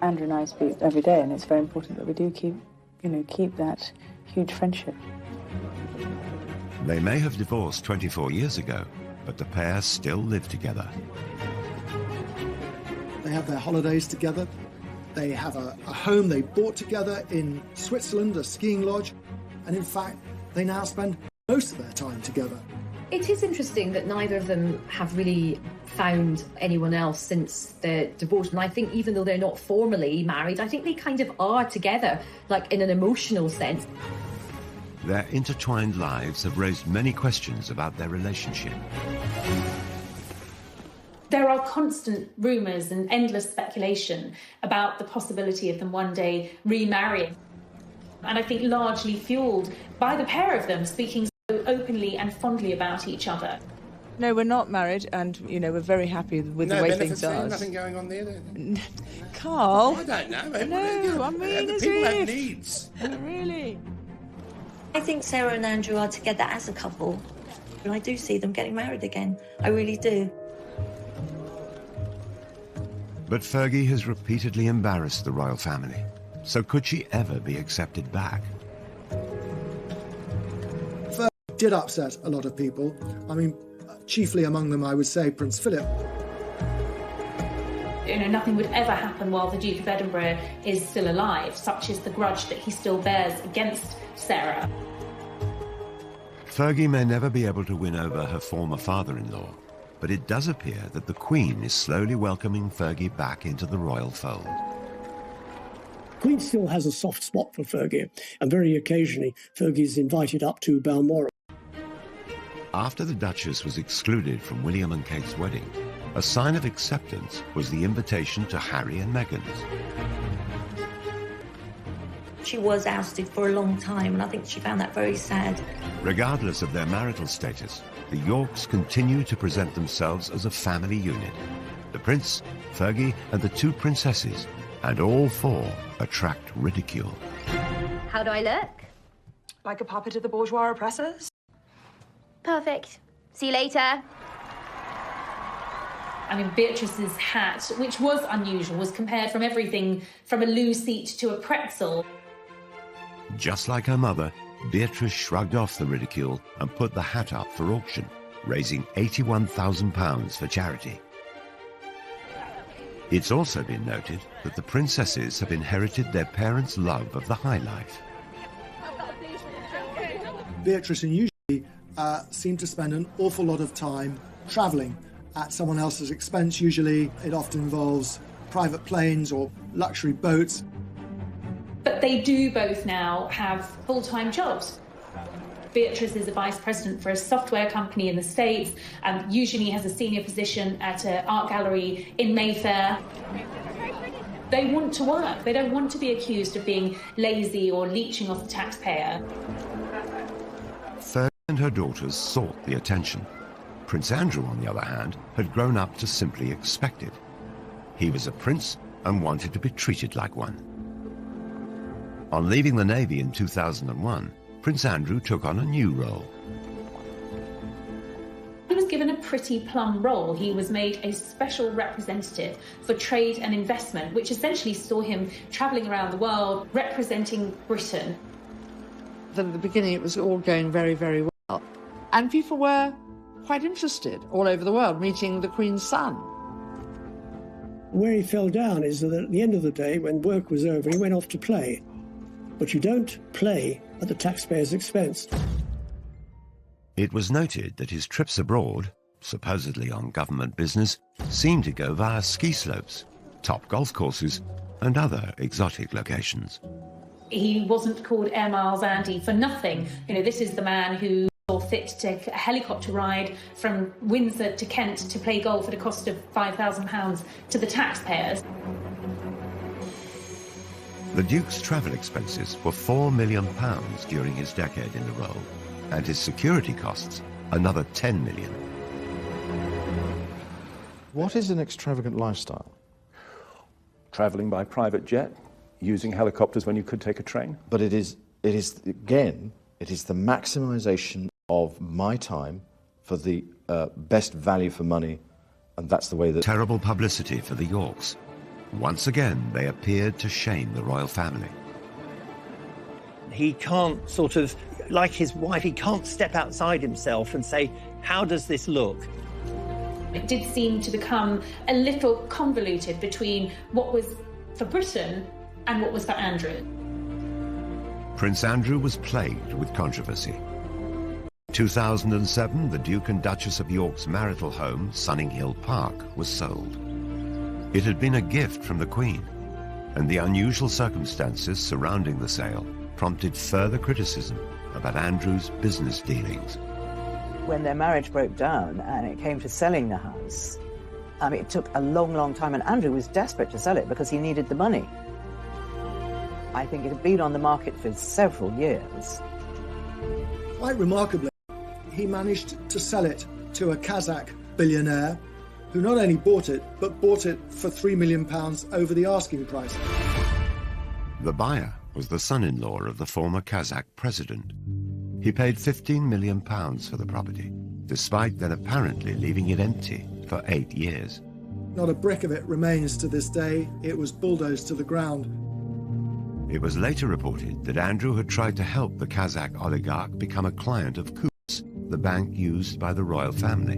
Andrew and I speak every day, and it's very important that we do keep that huge friendship. They may have divorced 24 years ago, but the pair still live together. They have their holidays together. They have a home they bought together in Switzerland, a skiing lodge. And in fact, they now spend most of their time together. It is interesting that neither of them have really found anyone else since their divorce. And I think even though they're not formally married, I think they kind of are together, like in an emotional sense. Their intertwined lives have raised many questions about their relationship. There are constant rumours and endless speculation about the possibility of them one day remarrying. And I think largely fuelled by the pair of them speaking so openly and fondly about each other. No, we're not married, and, you know, we're very happy with the way things are. Nothing going on there. Carl? I don't know. No, I mean, as people have if. needs. Really? I think Sarah and Andrew are together as a couple, and I do see them getting married again. I really do. But Fergie has repeatedly embarrassed the royal family. So could she ever be accepted back? Fergie did upset a lot of people. I mean, chiefly among them, I would say, Prince Philip. You know, nothing would ever happen while the Duke of Edinburgh is still alive. Such is the grudge that he still bears against Sarah. Fergie may never be able to win over her former father-in-law, but it does appear that the Queen is slowly welcoming Fergie back into the royal fold. Queen still has a soft spot for Fergie, and very occasionally Fergie's invited up to Balmoral. After the Duchess was excluded from William and Kate's wedding, a sign of acceptance was the invitation to Harry and Meghan's. She was ousted for a long time, and I think she found that very sad. Regardless of their marital status, the Yorks continue to present themselves as a family unit. The Prince, Fergie, and the two princesses, and all four attract ridicule. How do I look? Like a puppet of the bourgeois oppressors? Perfect. See you later. I mean, Beatrice's hat, which was unusual, was compared from everything from a loo seat to a pretzel. Just like her mother, Beatrice shrugged off the ridicule and put the hat up for auction, raising £81,000 for charity. It's also been noted that the princesses have inherited their parents' love of the high life. Beatrice and Eugenie seem to spend an awful lot of time travelling at someone else's expense. Usually it often involves private planes or luxury boats. But they do both now have full-time jobs. Beatrice is a vice president for a software company in the States, and Eugenie has a senior position at an art gallery in Mayfair. They want to work. They don't want to be accused of being lazy or leeching off the taxpayer. Fergie and her daughters sought the attention. Prince Andrew, on the other hand, had grown up to simply expect it. He was a prince and wanted to be treated like one. On leaving the Navy in 2001, Prince Andrew took on a new role. He was given a pretty plum role. He was made a special representative for trade and investment, which essentially saw him travelling around the world representing Britain. At the beginning, it was all going very, very well. And people were quite interested all over the world, meeting the Queen's son. Where he fell down is that at the end of the day, when work was over, he went off to play. But you don't play at the taxpayer's expense. It was noted that his trips abroad, supposedly on government business, seemed to go via ski slopes, top golf courses, and other exotic locations. He wasn't called Air Miles Andy for nothing. You know, this is the man who saw fit to take a helicopter ride from Windsor to Kent to play golf at a cost of £5,000 to the taxpayers. The Duke's travel expenses were £4 million during his decade in the role, and his security costs another $10 million. What is an extravagant lifestyle? Travelling by private jet, using helicopters when you could take a train. But it is again, it is the maximisation of my time for the best value for money, and that's the way that... Terrible publicity for the Yorks. Once again, they appeared to shame the royal family. He can't sort of, like his wife, he can't step outside himself and say, how does this look? It did seem to become a little convoluted between what was for Britain and what was for Andrew. Prince Andrew was plagued with controversy. 2007, the Duke and Duchess of York's marital home, Sunning Hill Park, was sold. It had been a gift from the Queen, and the unusual circumstances surrounding the sale prompted further criticism about Andrew's business dealings. When their marriage broke down and it came to selling the house, it took a long, long time, and Andrew was desperate to sell it because he needed the money. I think it had been on the market for several years. Quite remarkably, he managed to sell it to a Kazakh billionaire who not only bought it, but bought it for £3 million over the asking price. The buyer was the son-in-law of the former Kazakh president. He paid £15 million for the property, despite then apparently leaving it empty for 8 years. Not a brick of it remains to this day. It was bulldozed to the ground. It was later reported that Andrew had tried to help the Kazakh oligarch become a client of Coutts, the bank used by the royal family.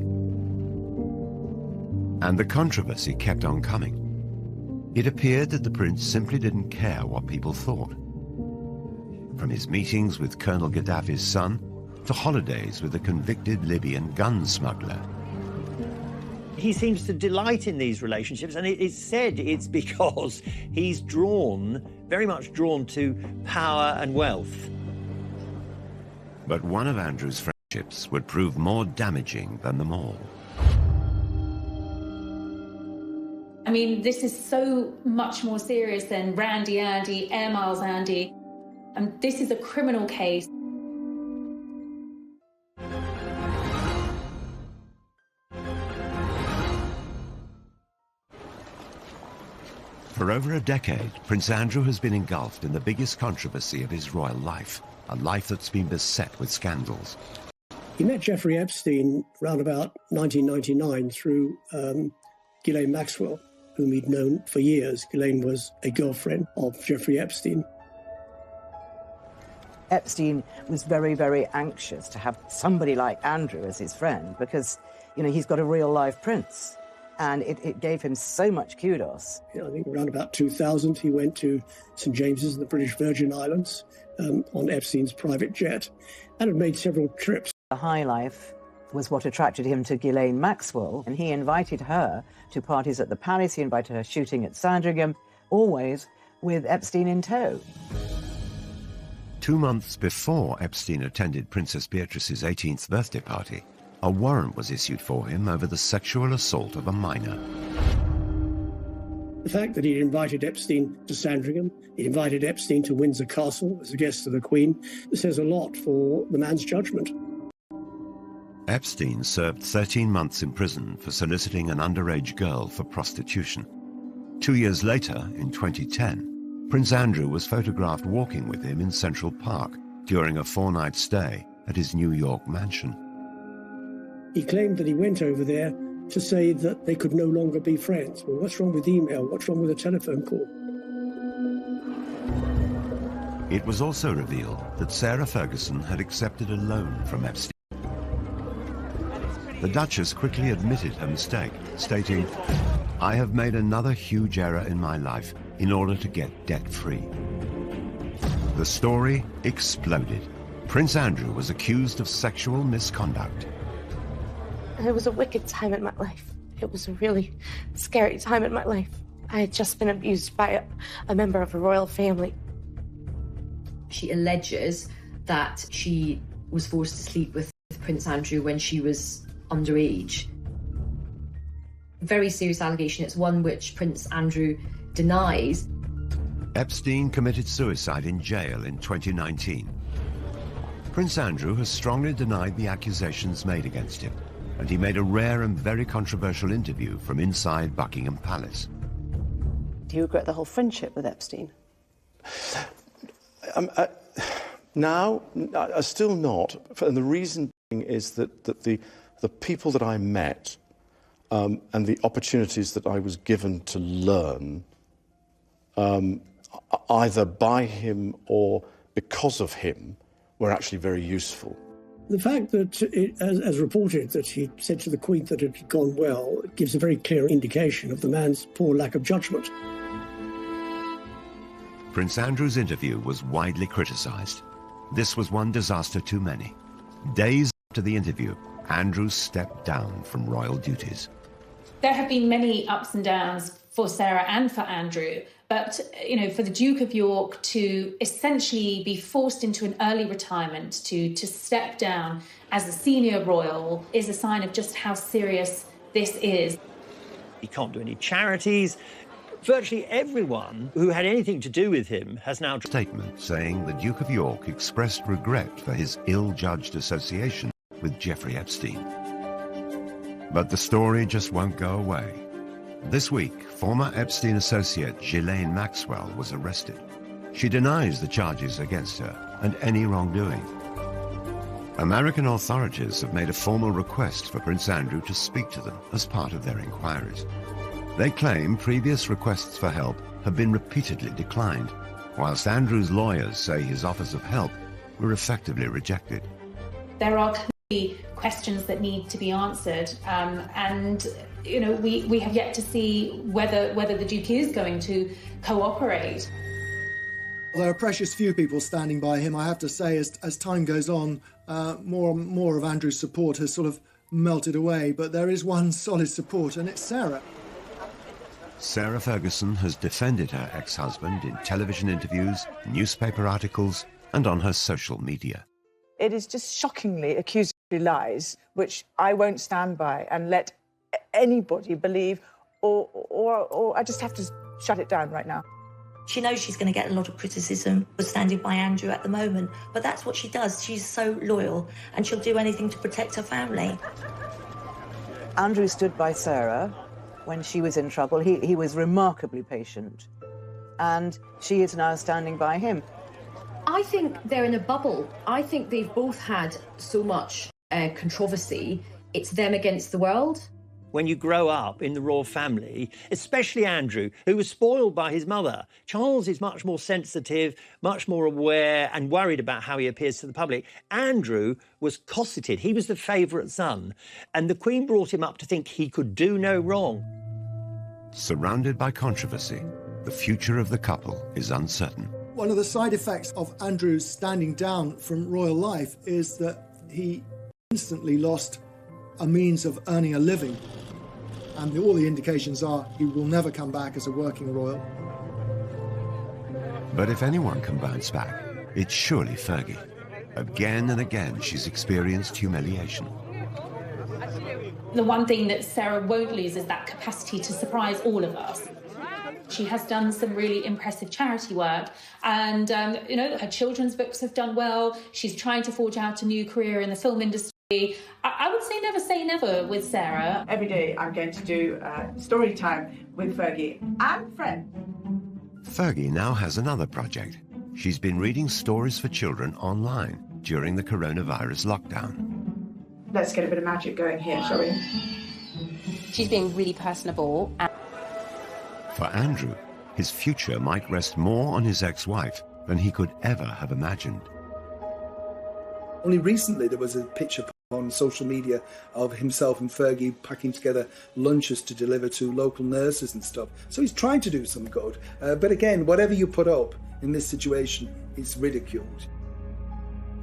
And the controversy kept on coming. It appeared that the prince simply didn't care what people thought. From his meetings with Colonel Gaddafi's son to holidays with a convicted Libyan gun smuggler. He seems to delight in these relationships, and it's said it's because he's very much drawn to power and wealth. But one of Andrew's friendships would prove more damaging than them all. I mean, this is so much more serious than Randy Andy, Air Miles Andy. And this is a criminal case. For over a decade, Prince Andrew has been engulfed in the biggest controversy of his royal life, a life that's been beset with scandals. He met Jeffrey Epstein around about 1999 through Ghislaine Maxwell, whom he'd known for years. Ghislaine was a girlfriend of Jeffrey Epstein. Epstein was very, very anxious to have somebody like Andrew as his friend because, he's got a real-life prince. And it gave him so much kudos. I think around about 2000, he went to St. James's in the British Virgin Islands on Epstein's private jet and had made several trips. The high life was what attracted him to Ghislaine Maxwell, and he invited her to parties at the Palace. He invited her shooting at Sandringham, always with Epstein in tow. 2 months before Epstein attended Princess Beatrice's 18th birthday party, a warrant was issued for him over the sexual assault of a minor. The fact that he'd invited Epstein to Sandringham, he invited Epstein to Windsor Castle as a guest of the Queen, says a lot for the man's judgment. Epstein served 13 months in prison for soliciting an underage girl for prostitution. 2 years later, in 2010, Prince Andrew was photographed walking with him in Central Park during a 4-night stay at his New York mansion. He claimed that he went over there to say that they could no longer be friends. Well, what's wrong with email? What's wrong with a telephone call? It was also revealed that Sarah Ferguson had accepted a loan from Epstein. The Duchess quickly admitted her mistake, stating, "I have made another huge error in my life in order to get debt-free." The story exploded. Prince Andrew was accused of sexual misconduct. It was a wicked time in my life. It was a really scary time in my life. I had just been abused by a member of a royal family. She alleges that she was forced to sleep with Prince Andrew when she was underage. Very serious allegation. It's one which Prince Andrew denies. Epstein committed suicide in jail in 2019. Prince Andrew has strongly denied the accusations made against him, and he made a rare and very controversial interview from inside Buckingham Palace. Do you regret the whole friendship with Epstein? Now, still not. And the reason being is that the people that I met and the opportunities that I was given to learn, either by him or because of him, were actually very useful. The fact that, as reported, that he said to the Queen that it had gone well, gives a very clear indication of the man's poor lack of judgment. Prince Andrew's interview was widely criticised. This was one disaster too many. Days after the interview, Andrew stepped down from royal duties. There have been many ups and downs for Sarah and for Andrew, but for the Duke of York to essentially be forced into an early retirement, to step down as a senior royal, is a sign of just how serious this is. He can't do any charities. Virtually everyone who had anything to do with him has now... Statement saying the Duke of York expressed regret for his ill-judged association with Jeffrey Epstein. But the story just won't go away. This week, former Epstein associate Ghislaine Maxwell was arrested. She denies the charges against her and any wrongdoing. American authorities have made a formal request for Prince Andrew to speak to them as part of their inquiries. They claim previous requests for help have been repeatedly declined, whilst Andrew's lawyers say his offers of help were effectively rejected. There are clearly questions that need to be answered, and we have yet to see whether the Duke is going to cooperate. There are precious few people standing by him, I have to say. As time goes on, more and more of Andrew's support has sort of melted away, but there is one solid support, and it's Sarah. Sarah Ferguson has defended her ex-husband in television interviews, newspaper articles, and on her social media. It is just shockingly accusatory lies, which I won't stand by and let anybody believe, or I just have to shut it down right now. She knows she's going to get a lot of criticism for standing by Andrew at the moment, but that's what she does. She's so loyal, and she'll do anything to protect her family. Andrew stood by Sarah when she was in trouble. He was remarkably patient, and she is now standing by him. I think they're in a bubble. I think they've both had so much controversy. It's them against the world. When you grow up in the royal family, especially Andrew, who was spoiled by his mother, Charles is much more sensitive, much more aware and worried about how he appears to the public. Andrew was cosseted. He was the favourite son, and the Queen brought him up to think he could do no wrong. Surrounded by controversy, the future of the couple is uncertain. One of the side effects of Andrew's standing down from royal life is that he instantly lost a means of earning a living. And all the indications are he will never come back as a working royal. But if anyone can bounce back, it's surely Fergie. Again and again, she's experienced humiliation. The one thing that Sarah won't lose is that capacity to surprise all of us. She has done some really impressive charity work, and her children's books have done well. She's trying to forge out a new career in the film industry. I would say never with Sarah. Every day I'm going to do story time with Fergie and friends. Fergie now has another project. She's been reading stories for children online during the coronavirus lockdown. Let's get a bit of magic going here, shall we? She's being really personable. For Andrew, his future might rest more on his ex-wife than he could ever have imagined. Only recently there was a picture on social media of himself and Fergie packing together lunches to deliver to local nurses and stuff. So he's trying to do some good. But again, whatever you put up in this situation is ridiculed.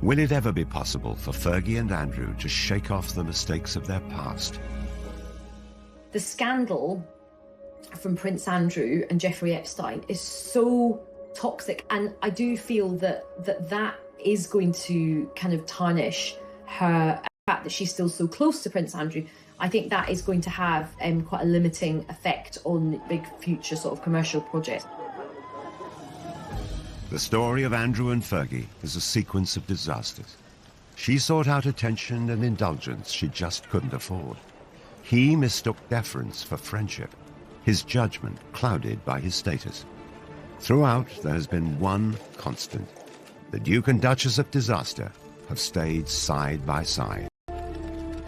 Will it ever be possible for Fergie and Andrew to shake off the mistakes of their past? The scandal from Prince Andrew and Jeffrey Epstein is so toxic, and I do feel that is going to kind of tarnish her. The fact that she's still so close to Prince Andrew, I think that is going to have quite a limiting effect on big future sort of commercial projects. The story of Andrew and Fergie is a sequence of disasters. She sought out attention and indulgence she just couldn't afford. He mistook deference for friendship, his judgment clouded by his status. Throughout, there has been one constant. The Duke and Duchess of disaster have stayed side by side.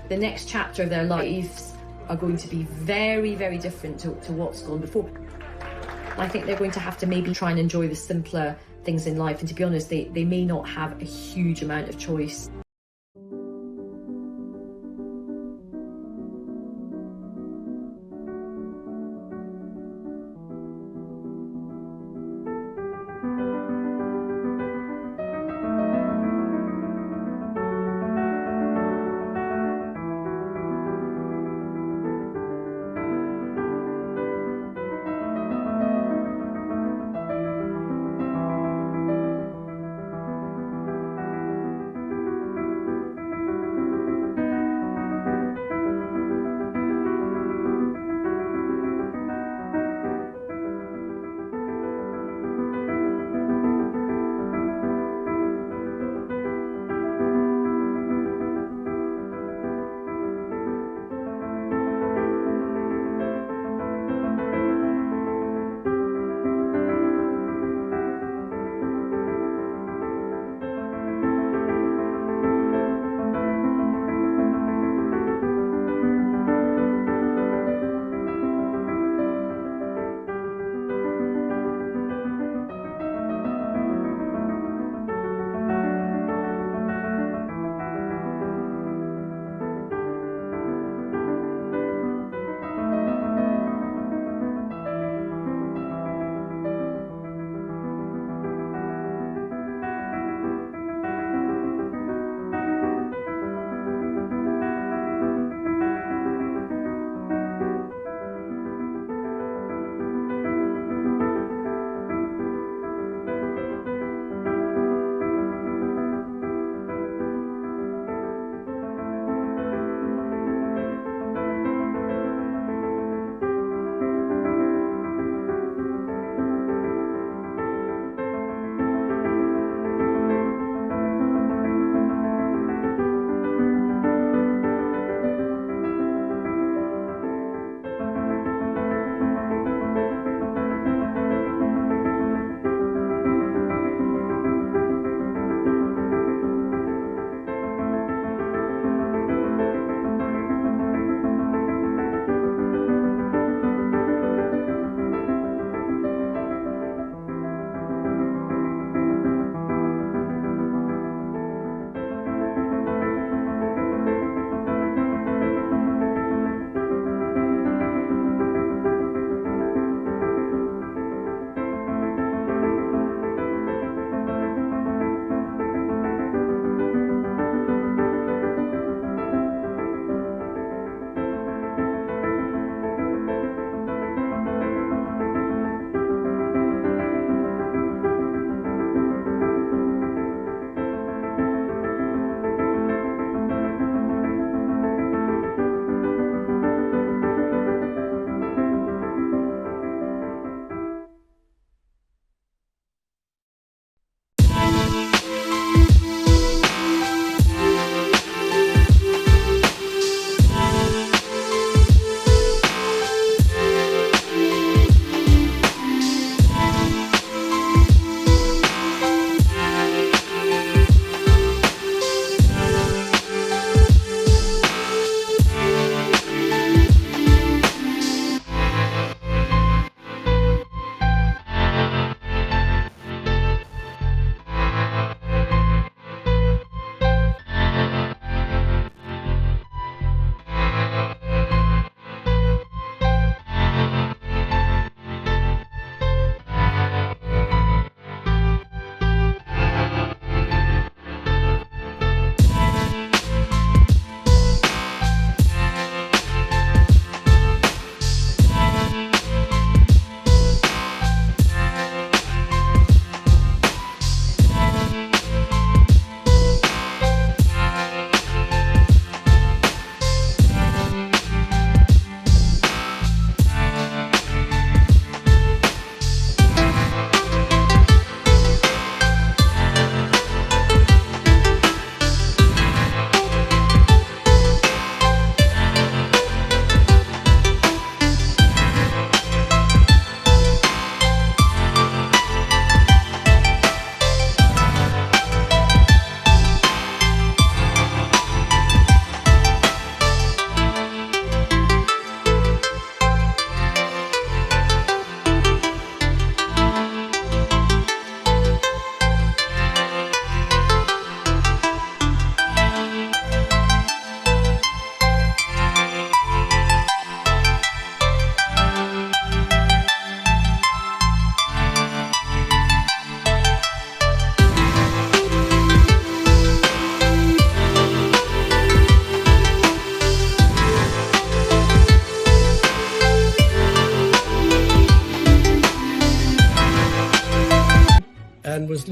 The next chapter of their lives are going to be very, very different to what's gone before. I think they're going to have to maybe try and enjoy the simpler things in life, and to be honest, they may not have a huge amount of choice.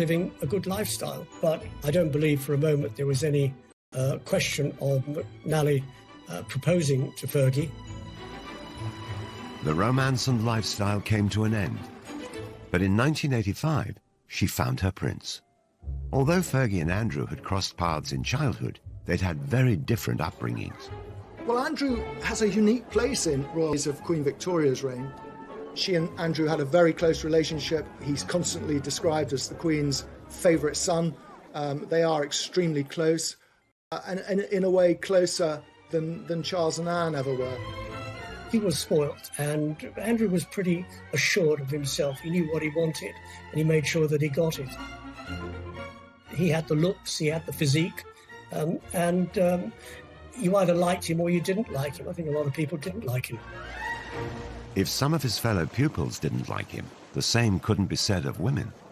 living a good lifestyle. But I don't believe for a moment there was any question of McNally proposing to Fergie. The romance and lifestyle came to an end. But in 1985, she found her prince. Although Fergie and Andrew had crossed paths in childhood, they'd had very different upbringings. Well, Andrew has a unique place in royals of Queen Victoria's reign. She and Andrew had a very close relationship. He's constantly described as the Queen's favourite son. They are extremely close, and in a way closer than Charles and Anne ever were. He was spoilt, and Andrew was pretty assured of himself. He knew what he wanted, and he made sure that he got it. He had the looks, he had the physique, and you either liked him or you didn't like him. I think a lot of people didn't like him. If some of his fellow pupils didn't like him, the same couldn't be said of women.